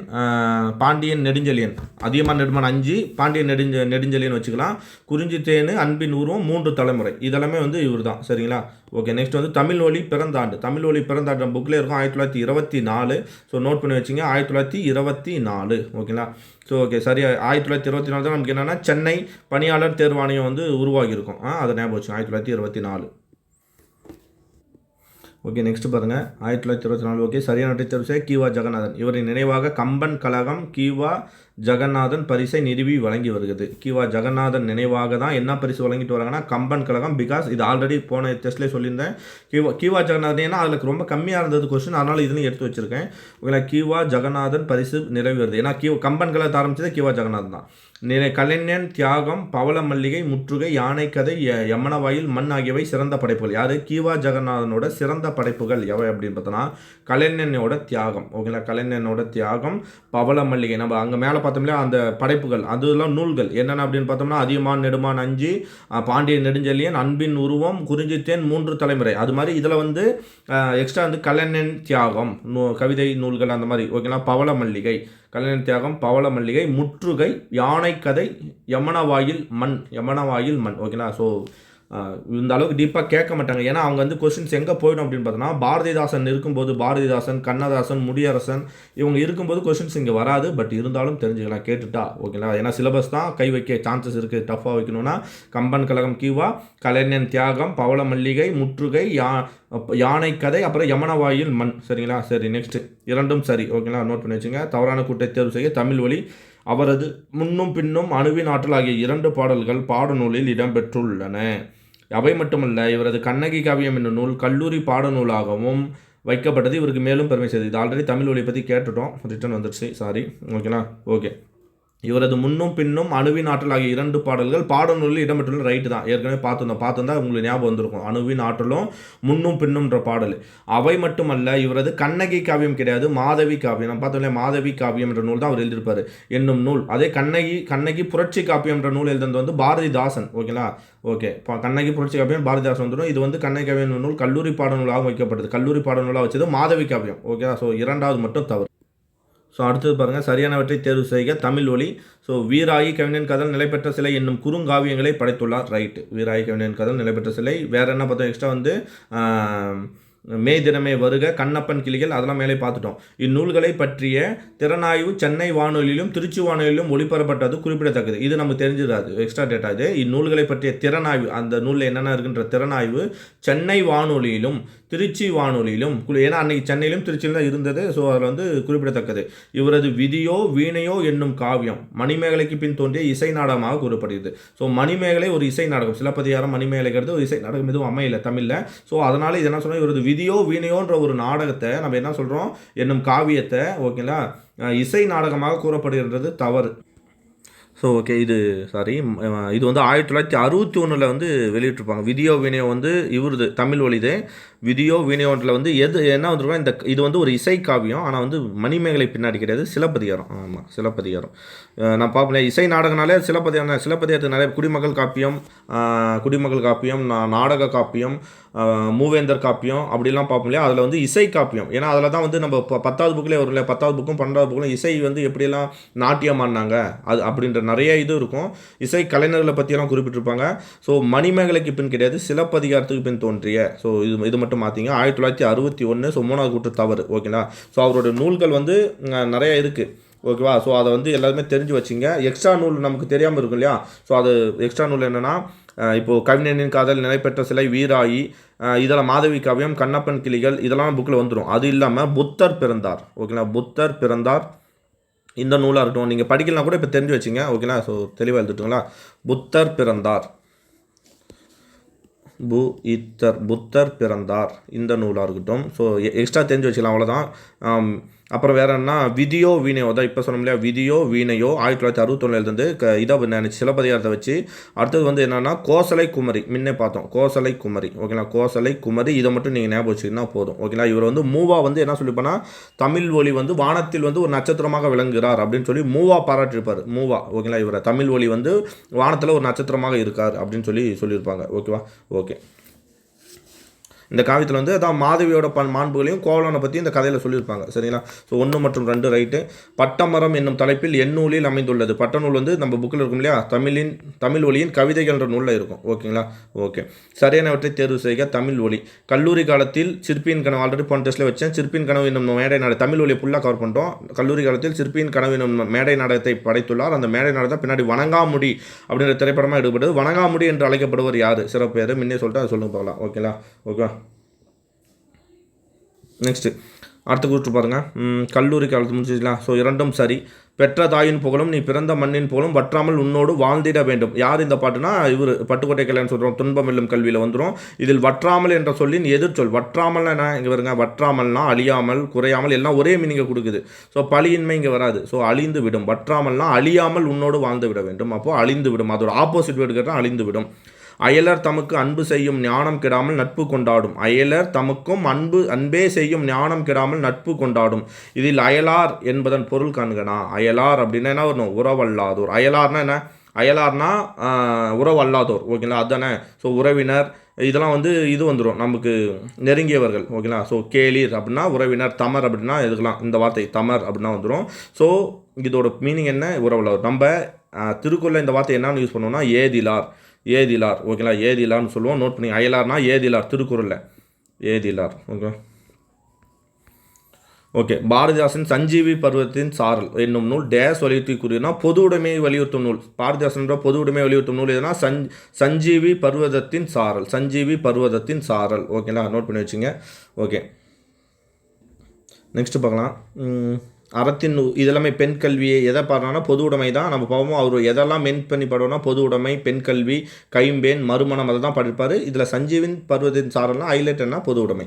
பாண்டியன் நெடுஞ்செழியன். அதியமான் நெடுமான் 5, பாண்டியன் நெடுஞ்செழியன் வச்சுக்கலாம். குறிஞ்சித்தேன், அன்பின் உருவம், 3 தலைமுறை, இதெல்லாமே வந்து இவர் தான். சரிங்களா. ஓகே, நெக்ஸ்ட் வந்து தமிழ் ஒலி பிறந்தாண்டு புக்கில் இருக்கும் 1924. ஸோ நோட் பண்ணி வச்சுங்க, 1924. ஓகேங்களா. ஸோ ஓகே, சரியா. 1924 தான் நமக்கு என்னென்னா சென்னை பணியாளர் தேர்வாணையம் வந்து உருவாகியிருக்கும். அதை ஞாபகம் வச்சுங்க, 1924. ஓகே, நெக்ஸ்ட் பாருங்கள். 1924. ஓகே, சரியான தேர்வு செய்ய கீவா ஜெகநாதன். இவரின் நினைவாக கம்பன் கழகம் கீவா ஜெகநாதன் பரிசை நிறுவி வழங்கி வருகிறது. கீவா ஜெகநாதன் நினைவாக தான் என்ன பரிசு வழங்கிட்டு வராங்கன்னா கம்பன் கழகம். பிகாஸ் இது ஆல்ரெடி போன டெஸ்ட்லேயே சொல்லியிருந்தேன். கீவா ஜெகநாதன், ஏன்னா அதில் ரொம்ப கம்மியாக இருந்தது கொஸ்டின், அதனால் இதுலையும் எடுத்து வச்சுருக்கேன். ஓகே, கீவா ஜெகநாதன் பரிசு நிறைவு வருது. ஏன்னா கம்பன் கழகத்தை ஆரம்பித்தது கீவா ஜெகநாதன் தான். கலைஞன் தியாகம், பவள மல்லிகை, முற்றுகை, யானைக்கதை, யமனவாயில், மண் ஆகியவை சிறந்த படைப்புகள். யார்? கீவா ஜெகநாதனோட சிறந்த படைப்புகள் எவை அப்படின்னு பார்த்தோன்னா கலைஞனோட தியாகம். ஓகேங்களா, கலைஞனோட தியாகம், பவள மல்லிகை. நம்ம அங்கே மேலே பார்த்தோம்லையா அந்த படைப்புகள், அதெல்லாம் நூல்கள் என்னென்ன அப்படின்னு பார்த்தோம்னா அதியமான் நெடுமான் 5, பாண்டியன் நெடுஞ்செழியன், அன்பின் உருவம், குறிஞ்சித்தேன், 3 தலைமுறை. அது மாதிரி இதில் வந்து எக்ஸ்ட்ரா வந்து கலைஞன் தியாகம் கவிதை நூல்கள் அந்த மாதிரி. ஓகேங்களா, பவள மல்லிகை, கலைஞன் தியாகம், பவள மல்லிகை, முற்றுகை, யானைக்கதை, யமனவாயில் மண். ஓகேங்களா. ஸோ இந்த அளவுக்கு டீப்பாக கேட்க மாட்டாங்க. ஏன்னா அவங்க வந்து கொஸ்டின்ஸ் எங்கே போயிடும் அப்படின்னு பார்த்தோன்னா பாரதிதாசன் இருக்கும்போது, பாரதிதாசன், கண்ணதாசன், முடியரசன் இவங்க இருக்கும்போது கொஸ்டின்ஸ் இங்கே வராது. பட் இருந்தாலும் தெரிஞ்சுக்கலாம் கேட்டுட்டா. ஓகேங்களா. ஏன்னா சிலபஸ் தான் கை வைக்க சான்சஸ் இருக்குது. டஃப்பாக வைக்கணும்னா கம்பன் கழகம் கீவா, கலைஞன் தியாகம், பவள மல்லிகை, முற்றுகை, யானைக்கதை, அப்புறம் யமனவாயில் மண். சரிங்களா. சரி, நெக்ஸ்ட் 2ம் சரி. ஓகேங்களா, நோட் பண்ணி வச்சுங்க. தவறான கூட்டை தேர்வு செய்ய தமிழ் ஒலி. அவரது முன்னும் பின்னும், அணுவின் ஆற்றல் ஆகிய 2 பாடல்கள் பாடநூலில் இடம்பெற்றுள்ளன. அவை மட்டுமல்ல, இவரது கண்ணகி காவியம் என்னும் நூல் கல்லூரி பாடநூலாகவும் வைக்கப்பட்டது. இவருக்கு மேலும் பெருமை செய்தது. இது ஆல்ரெடி தமிழ் ஒலி பற்றி கேட்டுட்டோம், ரிட்டன் வந்துடுச்சு, சாரி. ஓகேங்களா. ஓகே, இவரது முன்னும் பின்னும், அணுவின் ஆற்றல் ஆகிய 2 பாடல்கள் பாடநூலில் இடம்பெற்றுள்ள. ரைட்டு தான், ஏற்கனவே பார்த்துருந்தா உங்களுக்கு ஞாபகம் வந்திருக்கும். அணுவின் ஆற்றலும் முன்னும் பின்னும்ன்ற பாடல். அவை மட்டுமல்ல, இவரது கண்ணகி காவியம் கிடையாது, மாதவி காவியம். நம்ம பார்த்தோம்ல, மாதவி காவியம் என்ற நூல் தான் அவர் எழுதியிருப்பார் என்னும் நூல். அதே கண்ணகி புரட்சி காப்பியம் என்ற நூல் எழுதுனது வந்து பாரதிதாசன். ஓகேங்களா. ஓகே, கண்ணகி புரட்சி காப்பியம் பாரதிதாசன் வந்துடும். இது வந்து கண்ணகி காவியம் நூல் கல்லூரி பாடநூலாக வைக்கப்பட்டது. கல்லூரி பாடநூலாக வச்சது மாதவி காவியம். ஓகேவா. ஸோ 2வது மட்டும் தவறு. ஸோ அடுத்தது பாருங்கள், சரியானவற்றை தேர்வு செய்க தமிழ் ஒலி. ஸோ வீராயி கவிஞன் கதல் நிலைபெற்ற சிலை என்னும் குறுங்காவியங்களை படைத்துள்ளார். ரைட்டு, வீராயி கவிஞன் கதல் நிலைபெற்ற சிலை. வேறு என்ன பார்த்தோம் எக்ஸ்ட்ரா வந்து மே தினமே வருக, கண்ணப்பன் கிளிகள், அதெல்லாம் மேலே பார்த்துட்டோம். இந்நூல்களை பற்றிய திறனாய்வு சென்னை வானொலியிலும் திருச்சி வானொலியிலும் ஒளிபரப்பட்டது குறிப்பிடத்தக்கது. இது நமக்கு தெரிஞ்சிடாது, எக்ஸ்ட்ரா டேட்டா இது. இந்நூல்களை பற்றிய திறனாய்வு, அந்த நூலில் என்னென்ன இருக்குன்ற திறனாய்வு சென்னை வானொலியிலும் திருச்சி வானொலியிலும், ஏன்னா அன்றைக்கி சென்னையிலும் திருச்சியிலும் தான் இருந்தது. ஸோ அதில் வந்து குறிப்பிடத்தக்கது. இவரது விதியோ வீணையோ என்னும் காவியம் மணிமேகலைக்கு பின் தோன்றிய இசை நாடகமாக கூறப்படுகிறது. ஸோ மணிமேகலை ஒரு இசை நாடகம். சிலப்பதிகாரம் மணிமேகலைங்கிறது ஒரு இசை நாடகம், எதுவும் அமையலை தமிழில். ஸோ அதனால் இது என்ன சொன்னால் இவரது விதியோ வீணையோன்ற ஒரு நாடகத்தை நம்ம என்ன சொல்கிறோம், என்னும் காவியத்தை ஓகேங்களா இசை நாடகமாக கூறப்படுகின்றது தவறு. ஸோ ஓகே இது வந்து 1961 வந்து வெளியிட்டிருப்பாங்க. விதியோ வீணையோ வந்து இவருது தமிழ் வழிதே. விதியோ வீணையோன்றில் வந்து என்ன வந்துருக்கோம், இது வந்து ஒரு இசை காவியம். ஆனால் வந்து மணிமேகலை பின்னாடி கிடையாது, சிலப்பதிகாரம். ஆமாம், சிலப்பதிகாரம். நான் பார்ப்பேன் இசை நாடகனாலே சிலப்பதிகாரத்துக்கு நிறைய குடிமகள் காப்பியம், நாடக காப்பியம், மூவேந்தர் காப்பியம் அப்படிலாம் பார்ப்போம் இல்லையா. அதில் வந்து இசை காப்பியம். ஏன்னா அதில் தான் வந்து நம்ம 10வது புக்கிலே வரும் இல்லையா, 10வது புக்கும் 12வது புக்கும் இசை வந்து எப்படியெல்லாம் நாட்டியம் ஆடினாங்க அது அப்படின்ற நிறைய இது இருக்கும். இசை கலைஞர்களை பற்றியெல்லாம் குறிப்பிட்டிருப்பாங்க. ஸோ மணிமேகலைக்கு பின் கிடையாது, சிலப்பதிகாரத்துக்கு பின் தோன்றிய. ஸோ இது மட்டும் மாற்றிங்க. 1961. ஸோ 3வது கூற்று தவறு. ஓகேங்களா. ஸோ அவரோட நூல்கள் வந்து நிறைய இருக்குது. ஓகேவா. ஸோ அதை வந்து எல்லாருமே தெரிஞ்சு வச்சுங்க. எக்ஸ்ட்ரா நூல் நமக்கு தெரியாமல் இருக்கும் இல்லையா. ஸோ அது எக்ஸ்ட்ரா நூல் என்னென்னா, இப்போது கவிஞனின் காதல், நிலைப்பெற்ற சிலை, வீராயி, இதெல்லாம் மாதவி காவியம், கண்ணப்பன் கிளிகள், இதெல்லாம் புக்கில் வந்துடும். அது இல்லாமல் புத்தர் பிறந்தார். ஓகேங்களா. புத்தர் பிறந்தார் இந்த நூலாக இருக்கட்டும். நீங்கள் படிக்கலாம் கூட இப்போ தெரிஞ்சு வச்சுங்க. ஓகேங்களா. ஸோ தெளிவாக எழுதிட்டுங்களா. புத்தர் பிறந்தார், புத்தர் பிறந்தார் இந்த நூலாக இருக்கட்டும். ஸோ எக்ஸ்ட்ரா தெரிஞ்சு வச்சுக்கலாம், அவ்வளோதான். அப்புறம் வேறு என்ன, விதியோ வீணையோ தான் இப்போ சொன்னோம் இல்லையா. விதியோ வீணையோ 1961 எழுதுந்து இதை நினச்சி சிலப்பதிகாரத்தை வச்சு. அடுத்தது வந்து என்னென்னா கோசலை குமரி, முன்னே பார்த்தோம் கோசலை குமரி. ஓகேங்களா. கோசலை குமரி இதை மட்டும் நீங்கள் ஞாபகம் வச்சுக்கினா போதும். ஓகேங்களா. இவர் வந்து மூவா வந்து என்ன சொல்லிப்போனா, தமிழ் ஒலி வந்து வானத்தில் வந்து ஒரு நட்சத்திரமாக விளங்குகிறார் அப்படின்னு சொல்லி மூவா பாராட்டியிருப்பார். மூவா. ஓகேங்களா. இவரை தமிழ் ஒலி வந்து வானத்தில் ஒரு நட்சத்திரமாக இருக்கார் அப்படின்னு சொல்லியிருப்பாங்க. ஓகேவா. ஓகே. இந்த காவியத்தில் வந்து அதான் மாதவியோட மாண்புகளையும் கோவலனை பற்றி இந்த கதையில் சொல்லியிருப்பாங்க. சரிங்களா. ஸோ 1 மற்றும் 2 ரைட்டு. பட்டமரம் என்னும் தலைப்பில் எந்நூலில் அமைந்துள்ளது. பட்டநூல் வந்து நம்ம புக்கில் இருக்கும் இல்லையா, தமிழ் ஒலியின் கவிதைகள்ன்ற நூலில் இருக்கும். ஓகேங்களா. ஓகே. சரியானவற்றை தேர்வு செய்க. தமிழ் ஒலி. கல்லூரி காலத்தில் சிற்பியின் கனவு, ஆல்ரெடி போன டெஸ்ட்டில் வச்சேன். சிற்பியின் கனவு என்னும் மேடை நாடகம், தமிழ் ஒலியை ஃபுல்லாக கவர் பண்ணிட்டோம். கல்லூரி காலத்தில் சிற்பியின் கனவு என்னும் மேடை நாடகத்தை படைத்துள்ளார். அந்த மேடை நாடகத்தை பின்னாடி வணங்காமுடி அப்படின்ற திரைப்படமாக எடுக்கப்பட்டது. வணங்காமுடி என்று அழைக்கப்படுவர் யார், சிறப்பு பேர் முன்னே சொல்லிட்டு அதை சொல்லுங்க பார்க்கலாம். ஓகேங்களா. ஓகே. நெக்ஸ்ட்டு அடுத்த கூற்று பாருங்கள். கல்லூரி காலத்து முடிச்சுக்கலாம். ஸோ 2ம் சரி. பெற்ற தாயின் புகழும் நீ பிறந்த மண்ணின் புகழும் வற்றாமல் உன்னோடு வாழ்ந்திட வேண்டும். யார் இந்த பாட்டுனா, இவர் பட்டுக்கோட்டை கல்யாணம் சொல்கிறோம். துன்பம் வெல்லும் கல்வியில் வந்துடும். இதில் வற்றாமல் என்ற சொல்லின் எதிர்ச்சொல். வற்றாமல்னா என்ன, இங்கே வருங்க. வற்றாமல்னா அழியாமல், குறையாமல், எல்லாம் ஒரே மீனிங்கை கொடுக்குது. ஸோ பழியின்மை இங்கே வராது. ஸோ அழிந்து விடும். வற்றாமல்னா அழியாமல் உன்னோடு வாழ்ந்து விட வேண்டும். அப்போது அழிந்து விடும். அதோட ஆப்போசிட் வேர்டு கேட்டால் அழிந்து விடும். அயலர் தமக்கு அன்பு செய்யும் ஞானம் கெடாமல் நட்பு கொண்டாடும். அயலர் தமக்கும் அன்பே செய்யும் ஞானம் கெடாமல் நட்பு கொண்டாடும். இதில் அயலார் என்பதன் பொருள் காண்கனா. அயலார் அப்படின்னா என்ன வரணும், உறவல்லாதோர். அயலார்னா என்ன, அயலார்னா உறவல்லாதோர். ஓகேங்களா. அதுதானே. ஸோ உறவினர் இதெல்லாம் வந்து இது வந்துடும் நமக்கு நெருங்கியவர்கள். ஓகேங்களா. ஸோ கேளிர் அப்படின்னா உறவினர், தமர் அப்படின்னா எதுக்கலாம், இந்த வார்த்தை தமர் அப்படின்னா வந்துடும். ஸோ இதோட மீனிங் என்ன, உறவல்லாதோர். நம்ம திருக்குறளில் இந்த வார்த்தை என்னன்னு யூஸ் பண்ணுவோம்னா ஏதிலார். ஓகேங்களா. ஏதிலார்னு சொல்லுவோம். நோட் பண்ணி. அயலார்னா ஏதிலார், திருக்குறளில் ஏதிலார். ஓகே. பாரதிதாசன் சஞ்சீவி பருவத்தின் சாரல் என்னும் நூல் டேஸ் வலியுறுத்தி கூறியதுனா பொது உடைமையை வலியுறுத்தும் நூல். பாரதிதாசன்ற பொது உடைமையை வலியுறுத்தும் நூல் எதுனா சஞ்சீவி பருவதத்தின் சாரல். ஓகேங்களா. நோட் பண்ணி வச்சுங்க. ஓகே. நெக்ஸ்ட்டு பார்க்கலாம். அறத்தின் இதெல்லாமே பெண் கல்வியை எதை பாடுறான்னா பொது உடைமை தான். நம்ம பார்ப்போம் அவர் எதெல்லாம் மென் பண்ணி பாடுவோம்னா பொது உடைமை, பெண் கல்வி, கைம்பேன், மறுமணம் அதை தான் படிப்பார். இதில் சஞ்சீவின் பருவத்தின் சாரல்னா ஹைலைட் என்ன, பொது உடைமை.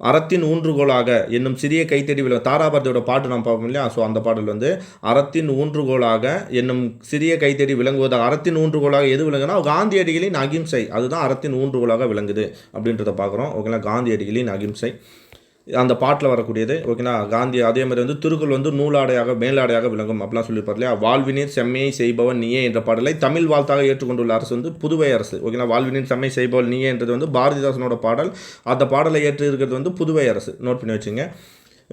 அறத்தின் ஊன்றுகோலாக என்னும் சிறிய கைத்தடி விளங்க, தாராபாரதியோட பாட்டு நம்ம பார்ப்போம் இல்லையா. ஸோ அந்த பாடல் வந்து அறத்தின் ஊன்றுகோலாக என்னும் சிறிய கைத்தடி விளங்குவதாக. அறத்தின் ஊன்றுகோலாக எது விளங்குனா காந்தியடிகளின் அகிம்சை, அதுதான் அறத்தின் ஊன்றுகோலாக விளங்குது அப்படின்றத பார்க்குறோம். ஓகேங்களா. காந்தியடிகளின் அகிம்சை அந்த பாட்டில் வரக்கூடியது. ஓகேங்களா. காந்தி அதே மாதிரி வந்து திருக்குறள் வந்து நூலாடையாக மேலாடையாக விளங்கும் அப்படிலாம் சொல்லியிருப்பார் இல்லையா. வாழ்வினீர் செம்மையை செய்பவன் நீயே என்ற பாடலை தமிழ் வாழ்த்தாக ஏற்றுக்கொண்டுள்ள அரசு வந்து புதுவை அரசு. ஓகேங்களா. வாழ்வினீர் செம்மை செய்பவன் நீயே என்றது வந்து பாரதிதாசனோட பாடல். அந்த பாடலை ஏற்று இருக்கிறது வந்து புதுவை அரசு. நோட் பண்ணி வச்சுங்க.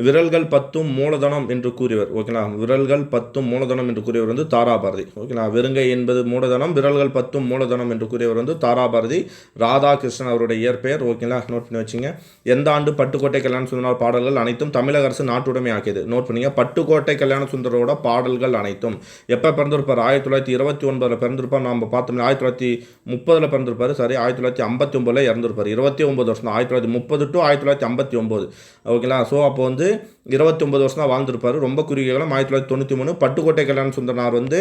விரல்கள் 10 மூலதனம் என்று கூறியவர். ஓகேங்களா. விரல்கள் 10 மூலதனம் என்று கூறியவர் வந்து தாராபாரதி. ஓகேங்களா. வெறுங்கை என்பது மூலதனம், விரல்கள் 10 மூலதனம் என்று கூறியவர் வந்து தாராபாரதி. ராதாகிருஷ்ணன் அவருடைய இயற்பெயர். ஓகேங்களா. நோட் பண்ணி வச்சுங்க. எந்த ஆண்டு பட்டுக்கோட்டை கல்யாண சுந்தரர் பாடல்கள் அனைத்தும் தமிழக அரசு நாட்டுடைமை ஆக்கியது. நோட் பண்ணிங்க. பட்டுக்கோட்டை கல்யாண சுந்தரோட பாடல்கள் அனைத்தும் எப்போ பிறந்திருப்பார், 1929 பிறந்திருப்பார். நம்ம பார்த்தோம் 1930 பிறந்திருப்பார். சரி, 1959 இறந்திருப்பார். 29 வருஷம், 1930 to 1959. ஓகேங்களா. ஸோ அப்போ வந்து 29 வருஷம் தான் வாழ்ந்திருப்பார். ரொம்ப குறுகிய காலம் 1993. பட்டுக்கோட்டை கல்யாண சுந்தரனார் வந்து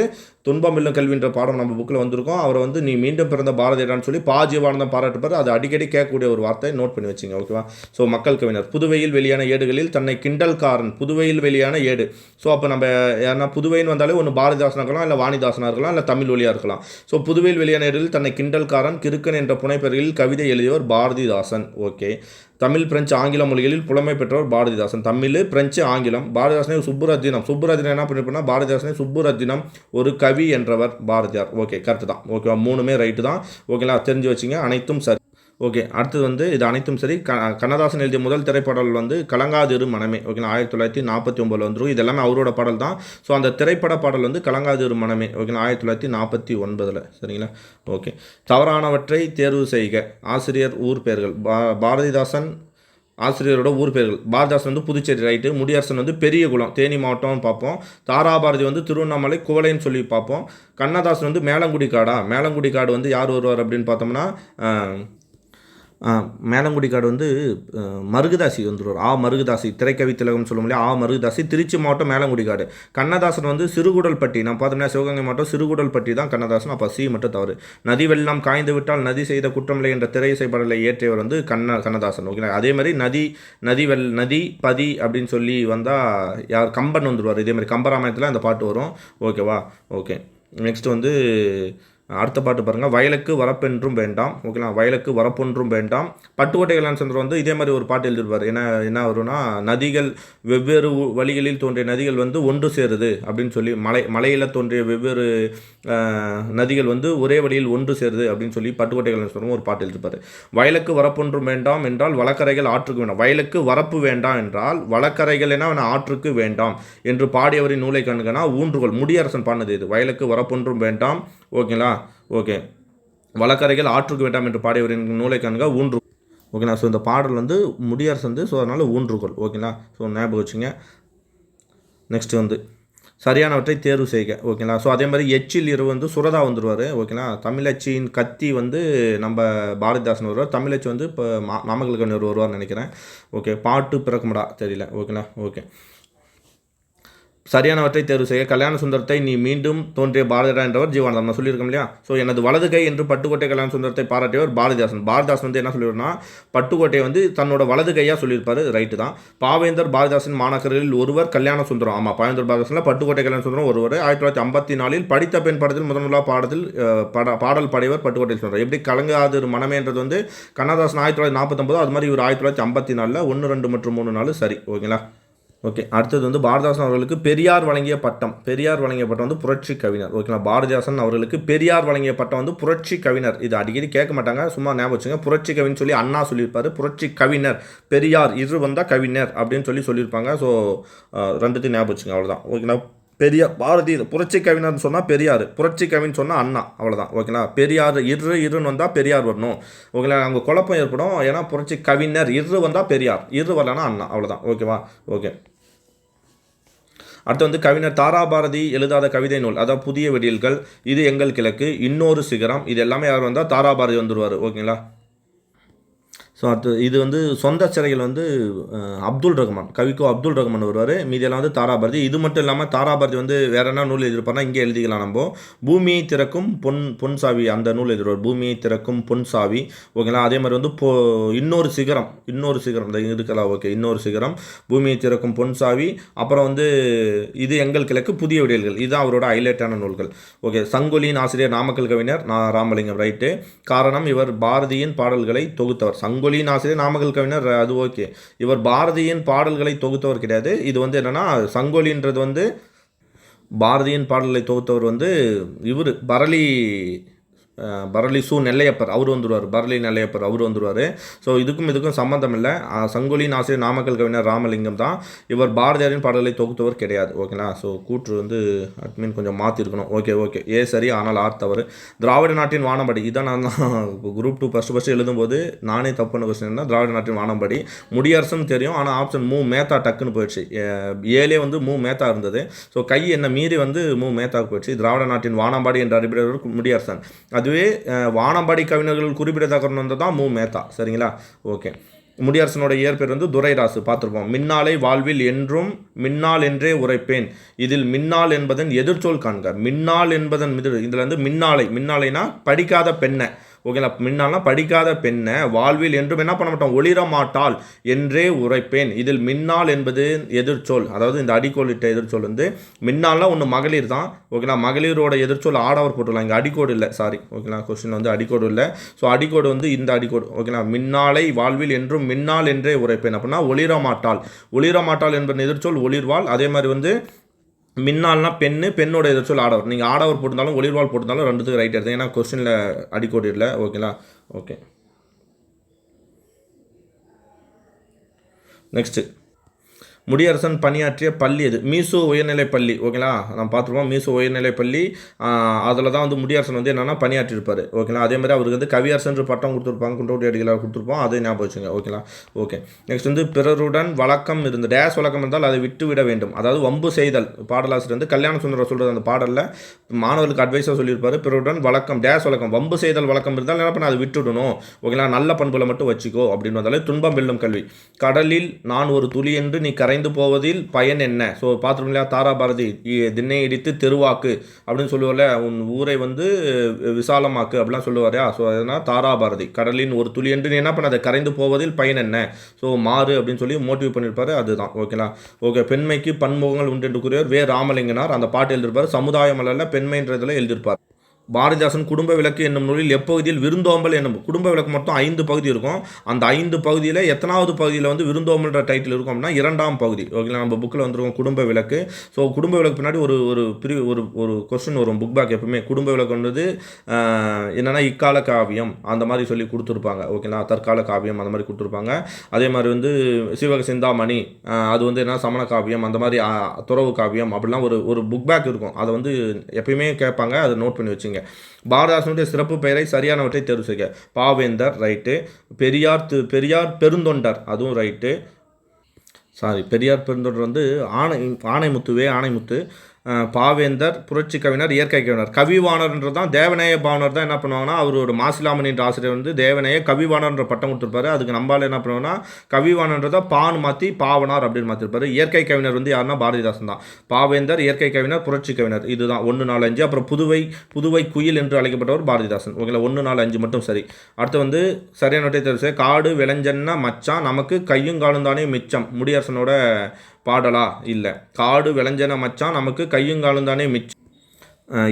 துன்பமில்லும் கல்வின்ற பாடம் நம்ம புக்கில் வந்திருக்கோம். அவரை வந்து நீ மீண்டும் பிறந்த பாரதியடான்னு சொல்லி ஜீவானந்தம் பாராட்டுப்பார். அது அடிக்கடி கேட்கக்கூடிய ஒரு வார்த்தை, நோட் பண்ணி வச்சுங்க, ஓகேவா? ஸோ மக்கள் கவிஞர். புதுவையில் வெளியான ஏடுகளில் தன்னை கிண்டல்காரன், புதுவையில் வெளியான ஏடு. ஸோ அப்போ நம்ம யாருன்னா புதுவைன்னு வந்தாலே ஒன்று பாரதிதாசனாக இருக்கலாம், இல்லை வாணிதாசனாக இருக்கலாம், இல்லை தமிழ் ஒலியாக இருக்கலாம். ஸோ புதுவையில் வெளியான ஏடுகளில் தன்னை கிண்டல்காரன், கிறுக்கன் என்ற புனைப்பெயர்களில் கவிதை எழுதியவர் பாரதிதாசன். ஓகே. தமிழ், பிரெஞ்சு, ஆங்கில மொழிகளில் புலமை பெற்றவர் பாரதிதாசன். தமிழ், பிரெஞ்சு, ஆங்கிலம். பாரதிதாசனை சுப்புரத்தினம் என்ன பண்ணிருப்பா, பாரதிதாசனை சுப்புரத்தினம் ஒரு கவி என்றவர் பாரதியார். ஓகே, கரெக்டு தான், ஓகேவா? மூணுமே ரைட்டு தான், ஓகேங்களா? தெரிஞ்சு வச்சுங்க, அனைத்தும் சரி. ஓகே, அடுத்தது வந்து இது அனைத்தும் சரி. கண்ணதாசன் எழுதிய முதல் திரைப்படல் வந்து கலங்காதிரு மனமே, ஓகேங்களா? 1949 வந்துடும். இது எல்லாமே அவரோட பாடல் தான். ஸோ அந்த திரைப்பட பாடல் வந்து கலங்காதிரு மனமே, ஓகேங்களா? 1949. சரிங்களா? ஓகே. தவறானவற்றை தேர்வு செய்க. ஆசிரியர் ஊர் பெயர்கள். பாரதிதாசன் ஆசிரியரோட ஊர் பெயர்கள். பாரதிதாசன் வந்து புதுச்சேரி, ரைட்டு. முடியரசன் வந்து பெரியகுளம், தேனி மாவட்டம்னு பார்ப்போம். தாராபாரதி வந்து திருவண்ணாமலை, குவளைன்னு சொல்லி பார்ப்போம். கண்ணதாசன் வந்து மேலங்குடி காடு வந்து யார் வருவார் அப்படின்னு பார்த்தோம்னா மேலங்குடி காடு வந்து மருகுதாசி வந்துடுவார். மருகுதாசி, திரைக்கவி திலகம் சொல்ல முடியாது. மருகுதாசி, திருச்சி மாவட்டம் மேலங்குடி காடு. கண்ணதாசன் வந்து சிறுகுடல்பட்டி, நான் பார்த்தோம்னா சிவகங்கை மாவட்டம் சிறுகுடல்பட்டி தான் கண்ணதாசன். அப்போ சி மட்டும் தவறு. நதி வெள்ளம் காய்ந்து விட்டால் நதி செய்த குற்றமில்லை என்ற திரை இசை பாடலை இயற்றியவர் வந்து கண்ணதாசன். ஓகே. அதே மாதிரி நதி பதி அப்படின்னு சொல்லி வந்தால் யார், கம்பன் வந்துடுவார். இதே மாதிரி கம்பராமாயணத்தில் அந்த பாட்டு வரும், ஓகேவா? ஓகே. நெக்ஸ்ட் வந்து அடுத்த பாட்டு பாருங்கள். வயலுக்கு வரப்பென்றும் வேண்டாம், ஓகேங்களா? வயலுக்கு வரப்பொன்றும் வேண்டாம். பட்டுக்கோட்டை கல்யாண சுந்தரம் வந்து இதே மாதிரி ஒரு பாட்டு எழுதிருப்பார். என்ன வரும்னா, நதிகள் வெவ்வேறு வழிகளில் தோன்றிய நதிகள் வந்து ஒன்று சேருது அப்படின்னு சொல்லி, மலையில் தோன்றிய வெவ்வேறு நதிகள் வந்து ஒரே வழியில் ஒன்று சேருது அப்படின்னு சொல்லி பட்டுக்கோட்டை கல்யாண சுந்தரம் ஒரு பாட்டு எழுதிருப்பார். வயலுக்கு வரப்பொன்றும் வேண்டாம் என்றால் வழக்கரைகள் ஆற்றுக்கு வேண்டாம். வயலுக்கு வரப்பு வேண்டாம் என்றால் வழக்கரைகள் என ஆற்றுக்கு வேண்டாம் என்று பாடியவரின் நூலை கண்கனா ஊன்றுகோல். முடியரசன் பாடினது இது. வயலுக்கு வரப்பொன்றும் வேண்டாம், ஓகேங்களா? ஓகே. வழக்கரைகள் ஆற்றுக்கு வேண்டாம் என்று பாடியவரின் நூலை காண்க ஊன்று, ஓகேங்களா? ஸோ இந்த பாடல் வந்து முடியரசு வந்து, ஸோ அதனால் ஊன்றுகோல், ஓகேங்களா? ஸோ ஞாபகம் வச்சுங்க. நெக்ஸ்ட் வந்து சரியானவற்றை தேர்வு செய்க, ஓகேங்களா? ஸோ அதே மாதிரி எச்சில் இரவு வந்து சுரதா வந்துடுவார், ஓகேங்களா? தமிழச்சியின் கத்தி வந்து நம்ம பாரதிதாசன் வருவார். தமிழச்சி வந்து இப்போ நாமக்கல் கவிஞர் வருவார்னு நினைக்கிறேன். ஓகே. பாட்டு பிறக்குமடா தெரியல, ஓகேங்களா? ஓகே. சரியானவற்றை தேர்வு செய்ய. கல்யாண சுந்தரத்தை நீ மீண்டும் தோன்றிய பாரதியார் என்றவர் ஜீவானந்தம், நான் சொல்லியிருக்கோம் இல்லையா? ஸோ எனது வலது கை என்று பட்டுக்கோட்டை கல்யாண சுந்தரத்தை பாராட்டியவர் பாரதிதாசன் வந்து என்ன சொல்லிடுறா, பட்டுக்கோட்டை வந்து தன்னோட வலது கையாக சொல்லியிருப்பாரு, ரைட்டு தான். பாவேந்தர் பாரதிதாசன் மாணாக்கர்களில் ஒருவர் கல்யாண சுந்தரம். ஆமாம், பாவேந்தர் பாரதிதாசனில் பட்டுக்கோட்டை கல்யாண சுந்தரம் ஒருவர். 1954 படித்த பெண் படத்தில் முதன்முதலாக பாடல் பாடியவர் பட்டுக்கோட்டை சுந்தரம். எப்படி கலங்காதிரு மனமேன்றது வந்து கண்ணதாசன் 1949, அது மாதிரி இவர் 1954. 1, 2 மற்றும் 3 4 சரி, ஓகேங்களா? ஓகே. அடுத்தது வந்து பாரதிதாசன் அவர்களுக்கு பெரியார் வழங்கிய பட்டம் வந்து புரட்சி கவிஞர், ஓகேங்களா? பாரதிதாசன் அவர்களுக்கு பெரியார் வழங்கிய பட்டம் வந்து புரட்சி கவிஞர். இது அடிக்கடி கேட்க மாட்டாங்க, சும்மா ஞாபகம் வச்சுங்க. புரட்சி கவின்னு சொல்லி அண்ணா சொல்லியிருப்பார். புரட்சி கவிஞர் பெரியார், இரு வந்தால் கவிஞர் அப்படின்னு சொல்லியிருப்பாங்க. ஸோ ரெண்டுத்தையும் ஞாபகம் வச்சுங்க, அவ்வளோதான், ஓகேங்களா? பாரதி புரட்சி கவிஞர்னு சொன்னால் பெரியார், புரட்சி கவின்னு சொன்னால் அண்ணா, அவ்வளோதான், ஓகேங்களா? பெரியார் இருன்னு வந்தால் பெரியார் வரணும், ஓகேங்களா? அங்கே குழப்பம் ஏற்படும். ஏன்னா புரட்சி கவிஞர் வந்தால் பெரியார், வரலன்னா அண்ணா, அவ்வளோதான், ஓகேவா? ஓகே. அடுத்து வந்து கவிஞர் தாராபாரதி எழுதாத கவிதை நூல், அதாவது புதிய வெடியல்கள், இது எங்கள் கிழக்கு, இன்னொரு சிகரம், இது எல்லாமே யார் வந்தால் தாராபாரதி வந்துடுவார், ஓகேங்களா? ஸோ அடுத்து இது வந்து சொந்த சிறைகள் வந்து அப்துல் ரஹ்மான், கவிக்கோ அப்துல் ரஹ்மான் வருவார். மீதியெல்லாம் வந்து தாராபாரதி. இது மட்டும் இல்லாமல் தாராபாரதி வந்து வேறு என்ன நூல் எழுதியிருப்பார்னா, இங்கே எழுதிக்கலாம் நம்ம. பூமியை திறக்கும் பொன் சாவி, அந்த நூல் எழுதிடுவார். பூமியை திறக்கும் பொன் சாவி, ஓகேங்களா? அதே மாதிரி வந்து இன்னொரு சிகரம் இந்த இருக்கலாம், ஓகே. இன்னொரு சிகரம், பூமியை திறக்கும் பொன் சாவி, அப்புறம் வந்து இது எங்கள் கிழக்கு, புதிய விடியல்கள், இதுதான் அவரோட ஹைலைட்டான நூல்கள், ஓகே. சங்கொலியின் ஆசிரியர் நாமக்கல் கவிஞர் ராமலிங்கம், ரைட்டு. காரணம் இவர் பாரதியின் பாடல்களை தொகுத்தவர். சங்கொலியின் ஆசிரியர் நாமக்கல் கவிஞர், அது ஓகே. இவர் பாரதியின் பாடல்களை தொகுத்தவர் கிடையாது. இது வந்து என்னன்னா, சங்கொலின்றது வந்து பாரதியின் பாடல்களை தொகுத்தவர் வந்து இவர் பரளி நெல்லையப்பர், அவர் வந்துடுவார். பரளி நெல்லையப்பர் அவர் வந்துடுவார். ஸோ இதுக்கும் சம்மந்தம் இல்லை. சங்கொலியின் ஆசிரியர் நாமக்கல் கவிஞர் ராமலிங்கம் தான். இவர் பாரதியாரின் பாடல்களை தொகுத்தவர் கிடையாது, ஓகேங்களா? ஸோ கூற்று வந்து அட்மின் கொஞ்சம் மாற்றிருக்கணும், ஓகே. ஏ சரி, ஆனால் ஆர் தவறு. திராவிட நாட்டின் வானம்படி, இதான் நான் குரூப் 2 ஃபஸ்ட்டு எழுதும்போது நானே தப்புன்னு கொஸ்டின் தான். திராவிட நாட்டின் வானம்படி முடியரசுன்னு தெரியும், ஆனால் ஆப்ஷன் மேத்தா டக்குன்னு போயிடுச்சு. ஏலே வந்து மேத்தா இருந்தது. ஸோ கை என்ன மீறி வந்து மேத்தாவுக்கு போயிடுச்சு. திராவிட நாட்டின் வானம்பாடி என்ற அறிவிப்பவர் முடியரசன். அதுவே வானம்பாடி கவிஞர்கள் குறிப்பிடத்தக்க வந்தது தான் மேத்தா, சரிங்களா? ஓகே. முடியரசனோட இயற்பெயர் வந்து துரைராசு பார்த்துருப்போம். மின்னாலை வாழ்வில் என்றும் மின்னால் என்றே உரைப்பேன். இதில் மின்னால் என்பதன் எதிர்ச்சொல் காண்க. மின்னால் என்பதன் இதில் வந்து மின்னாலைனா படிக்காத பெண்ணை, ஓகேங்களா. மின்னால்னா படிக்காத பெண்ணை வாழ்வில் என்றும் என்ன பண்ண மாட்டோம், ஒளிர மாட்டாள் என்றே உரைப்பேன். இதில் மின்னால் என்பது எதிர்ச்சொல், அதாவது இந்த அடிக்கோளிட்ட எதிர்ச்சொல் வந்து மின்னால்னா ஒன்று மகளிர் தான், ஓகேங்களா. மகளிரோட எதிர்ச்சொல் ஆடவர் போட்டுக்கலாம், இங்கே அடிக்கோடு இல்லை, சாரி, ஓகேங்களா. கொஸ்டின் வந்து அடிக்கோடு இல்லை. ஸோ அடிக்கோடு வந்து இந்த அடிக்கோடு, ஓகேங்களா. மின்னாலை வாழ்வில் என்றும் மின்னால் என்றே உரைப்பேன் அப்படின்னா ஒளிர மாட்டாள். ஒளிர மாட்டாள் என்பது எதிர்ச்சொல் ஒளிர்வாள். அதே மாதிரி வந்து மின்னால்னா பெண்ணோட எதிர்ச்சொல் ஆடவர். நீங்கள் ஆடவர் போட்டிருந்தாலும் ஒளிர்வாள் போட்டிருந்தாலும் ரெண்டுத்துக்கு ரைட் எடுத்து, ஏன்னா கொஸ்டினில் அடிக்கோடு இல்லை, ஓகேங்களா. ஓகே, நெக்ஸ்ட்டு முடியரசன் பணியாற்றிய பள்ளி எது? மீசோ உயர்நிலைப் பள்ளி, ஓகேங்களா. நம்ம பார்த்துருப்போம் மீசோ உயர்நிலைப் பள்ளி. அதில் தான் வந்து முடியரசன் வந்து என்னென்னா பணியாற்றிருப்பார், ஓகேங்களா. அதே மாதிரி அவருக்கு வந்து கவியரசன் பட்டம் கொடுத்துருப்பாங்க, குன்றோட்டி அடிகளார் கொடுத்துருப்போம், அதை ஞாபகம் வச்சுங்க, ஓகேங்களா. ஓகே, நெக்ஸ்ட் வந்து பிறருடன் வழக்கம் இருந்து டேஸ் வழக்கம் இருந்தால் அதை விட்டு விட வேண்டும், அதாவது வம்பு செய்தல். பாடலாசிரியர் வந்து கல்யாண சுந்தரம் சொல்கிறது அந்த பாடலில் மாணவர்களுக்கு அட்வைஸாக சொல்லியிருப்பார். பிறருடன் வழக்கம் டேஸ் வழக்கம் வம்பு செய்தல் வழக்கம் இருந்தால் என்ன பண்ண அதை விட்டுவிடணும், ஓகேங்களா. நல்ல பண்புகளை மட்டும் வச்சுக்கோ அப்படின்னு வந்தாலே துன்பம் வெல்லும் கல்வி. கடலில் நான் ஒரு துளி என்று நீ கரைந்து போவதில் பயன் என்ன? ஸோ பார்த்துருக்கோம் இல்லையா, தாராபாரதி திண்ணை இடித்து தெருவாக்கு அப்படின்னு சொல்லுவார்ல, உன் ஊரை வந்து விசாலமாக்கு அப்படிலாம் சொல்லுவார். ஸோ அதனால் தாராபாரதி கடலின் ஒரு துளி என்று நீ என்ன பண்ண அதை கரைந்து போவதில் பயன் என்ன, ஸோ மாறு அப்படின்னு சொல்லி மோட்டிவ் பண்ணியிருப்பாரு, அதுதான், ஓகேங்களா. ஓகே, பெண்மைக்கு பன்முகங்கள் உண்டு என்று கூறியவர் வே ராமலிங்கனார். அந்த பாட்டு எழுதியிருப்பார். சமுதாயம் அல்ல பெண்மைன்றதில் எழுதியிருப்பார். பாரதிதாசன் குடும்ப விளக்கு என்னும் நூலில் எப்பகுதியில் விருந்தோம்பல் என்னும் குடும்ப விளக்கு மொத்தம் 5 பகுதி இருக்கும். அந்த 5 பகுதியில் எத்தனாவது பகுதியில் வந்து விருந்தோம்பல்ன்ற டைட்டில் இருக்கும் அப்படின்னா 2ஆம் பகுதி, ஓகேங்களா. நம்ம புக்கில் வந்துருக்கோம் குடும்ப விளக்கு. ஸோ குடும்ப விளக்கு பின்னாடி ஒரு கொஸ்டின் வரும் புக் பேக் எப்பவுமே. குடும்ப விளக்கு வந்து என்னென்னா இக்கால காவியம் அந்த மாதிரி சொல்லி கொடுத்துருப்பாங்க, ஓகேங்களா. தற்கால காவியம் அந்த மாதிரி கொடுத்துருப்பாங்க. அதே மாதிரி வந்து சிவக சிந்தாமணி அது வந்து என்ன சமண காவியம், அந்த மாதிரி துறவு காவியம் அப்படிலாம் ஒரு புக் பேக் இருக்கும். அதை வந்து எப்பயுமே கேட்பாங்க, அதை நோட் பண்ணி வச்சுங்க. பாரதிதாசனுடைய சிறப்பு பெயரை சரியானவற்றை தேர்வு செய்க. பாவேந்தர் ரைட்டு, பெரியார் பெருந்தொண்டர் அதுவும் ரைட்டு, சாரி பெரியார் பெருந்தொண்டர் வந்து ஆணைமுத்து. பாவேந்தர் புரட்சி கவிஞர், இயற்கை கவிஞர். கவிவாணர்ன்றது தான் தேவநேய பாவனர் தான் என்ன பண்ணுவாங்கன்னா, அவரோட மாசிலாமணி என்ற ஆசிரியர் வந்து தேவநேய கவிவாணர்ன்ற பட்டம் கொடுத்துருப்பாரு. அதுக்கு நம்பால் என்ன பண்ணுவாங்கன்னா கவிவாணன்றதை பான் மாற்றி பாவனார் அப்படின்னு மாற்றிருப்பாரு. இயற்கை கவிஞர் வந்து யாருன்னா பாரதிதாசன் தான். பாவேந்தர், இயற்கை கவிஞர், புரட்சி கவிஞர், இதுதான் 1, 4, 5. அப்புறம் புதுவை குயில் என்று அழைக்கப்பட்டவர் பாரதிதாசன், ஓகேங்களா. 1, 4, 5 மட்டும் சரி. அடுத்து வந்து சரியான தெரிவு. காடு விளைஞ்சன்னா மச்சான் நமக்கு கையும் காலும் தானே மிச்சம், முடியரசனோட பாடலா? இல்லை. காடு விளைஞ்சன மச்சான் நமக்கு கையுங்காலும் தானே மிச்சம்.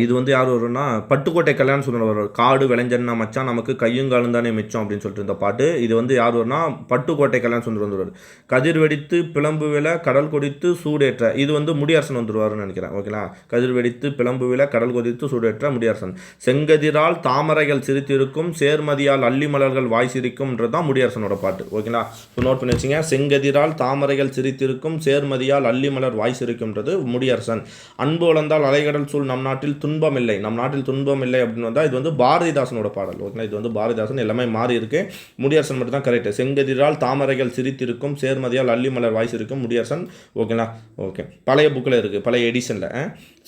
இது வந்து யார் வரும்னா பட்டுக்கோட்டை கல்யாண சுந்தரம் வருவார். காடு விளைஞ்சன்னா மச்சான் நமக்கு கையுங்காலும் தானே மிச்சம் அப்படின்னு சொல்லிட்டு இந்த பாட்டு. இது வந்து யார் வரும்னா பட்டுக்கோட்டை கல்யாண சுந்தரம் வந்துருவார். கதிர் வெடித்து பிளம்பு விழ கடல் கொதித்து சூடேற்ற, இது வந்து முடியரசன் வந்துருவாருன்னு நினைக்கிறேன், ஓகேங்களா. கதிர் வெடித்து பிளம்பு விழ கடல் கொதித்து சூடேற்ற முடியரசன். செங்கதிரால் தாமரைகள் சிரித்திருக்கும் சேர்மதியால் அள்ளி மலர்கள் வாய் சிரிக்கும்ன்றது தான் முடியரசனோட பாட்டு, ஓகேங்களா. நோட் பண்ணி வச்சுங்க. செங்கதிரால் தாமரைகள் சிரித்திருக்கும் சேர்மதியால் அள்ளி மலர் வாய் சிரிக்கும்ன்றது முடியரசன். அன்பு வளர்ந்தால் அலைகடல் சூழ் நம் நாட்டில் துன்பம் இல்லை, நம் நாட்டில் துன்பம் இல்லை அப்படின்னு வந்தால் இது வந்து பாரதிதாசனோட பாடல், ஓகேங்களா. இது வந்து பாரதிதாசன், எல்லாமே மாறி இருக்கு. முடியரசன் மட்டும் தான் கரெக்ட். செங்கதிரால் தாமரைகள் சிரித்திருக்கும் சேர்மதியால் அள்ளி மலர் வாய்ஸ் இருக்கும் முடியரசன், ஓகேங்களா. ஓகே, பழைய புக்கில் இருக்குது, பழைய எடிஷனில்.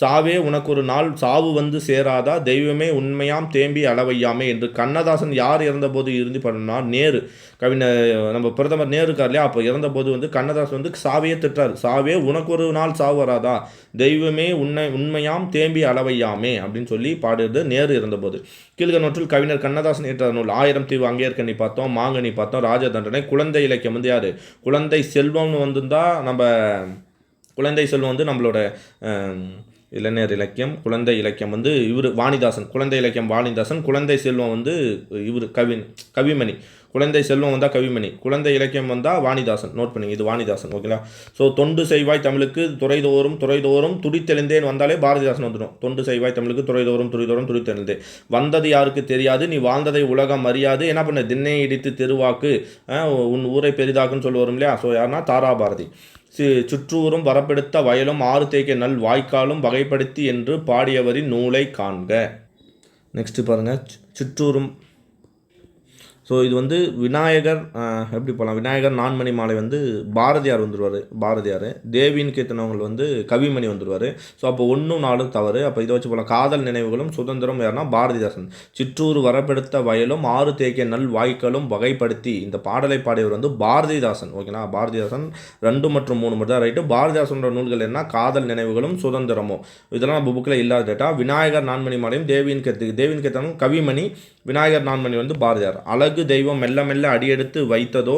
சாவே உனக்கு ஒரு நாள் சாவு வந்து சேராதா, தெய்வமே உண்மையாம் தேம்பி அளவையாமே என்று கண்ணதாசன் யார் இறந்தபோது இறுதி பண்ணா நேரு கவிஞர் நம்ம பிரதமர் நேரு இருக்கார் இல்லையா, அப்போ இறந்தபோது வந்து கண்ணதாசன் வந்து சாவையே திட்டார். சாவே உனக்கு ஒரு நாள் சாவு வராதா, தெய்வமே உண்மையாம் தேம்பி அளவையாமே அப்படின்னு சொல்லி பாடுறது நேரு இறந்தபோது. கீழ்கணவற்றில் கவிஞர் கண்ணதாசன் ஏற்ற நூல் 1000 தீவு அங்கேற்கனி பார்த்தோம், மாங்கனி பார்த்தோம், ராஜதண்டனை. குழந்தை இலக்கியம் வந்து யார்? குழந்தை செல்வம்னு வந்துருந்தா நம்ம குழந்தை செல்வம் வந்து நம்மளோட இளைஞர் இலக்கியம். குழந்தை இலக்கியம் வந்து இவர் வாணிதாசன். குழந்தை இலக்கியம் வாணிதாசன். குழந்தை செல்வம் வந்து இவர் கவிமணி. குழந்தை செல்வம் வந்தால் கவிமணி, குழந்தை இலக்கியம் வந்தால் வாணிதாசன். நோட் பண்ணிங்க, இது வாணிதாசன், ஓகேங்களா. ஸோ தொண்டு செய்வாய் தமிழுக்கு துறைதோறும் துடித்தெழுந்தேன் வந்தாலே பாரதிதாசன் வந்துடும். தொண்டு செய்வாய் தமிழுக்கு துறைதோறும் துடித்தெழுந்தேன் வந்தது யாருக்கு தெரியாது, நீ வாழ்ந்ததை உலகம் அறியாது, என்ன பண்ண திண்ணை இடித்து தெருவாக்கு உன் ஊரை பெரிதாக்குன்னு சொல்லி வரும் இல்லையா. ஸோ யாருன்னா தாராபாரதி. சுற்றூரும் வரப்பெடுத்த வயலும் ஆறு தேய்க்க நல் வாய்க்காலும் வகைப்படுத்தி என்று பாடியவரின் நூலை காண்க. நெக்ஸ்ட் பாருங்கள், சிற்றூரும் ஸோ இது வந்து விநாயகர் எப்படி போகலாம், விநாயகர் நான்மணி மாலை வந்து பாரதியார் வந்துடுவார், பாரதியார். தேவின்னு கேத்தனவங்க வந்து கவிமணி வந்துடுவார். ஸோ அப்போ 1 4 தவறு. அப்போ இதை வச்சு போகலாம். காதல் நினைவுகளும் சுதந்திரம் யாருன்னா பாரதிதாசன். சிற்றூர் வரப்பெடுத்த வயலும் 6 தேக்கிய நல் வாய்க்களும் வகைப்படுத்தி இந்த பாடலை பாடியவர் வந்து பாரதிதாசன். ஓகேங்களா, பாரதிதாசன் 2 மற்றும் 3 மட்டும் தான் ரைட்டு. பாரதிதாசனோட நூல்கள் என்ன, காதல் நினைவுகளும் சுதந்திரமும். இதெல்லாம் நம்ம புக்கில் இல்லாத டேட்டா. விநாயகர் நான்மணி மாலையும் தேவியின் கேத்தனும் கவிமணி, விநாயகர் நான்மணி வந்து பாரதியார். அழகு தெய்வம் மெல்ல மெல்ல அடியெடுத்து வைத்ததோ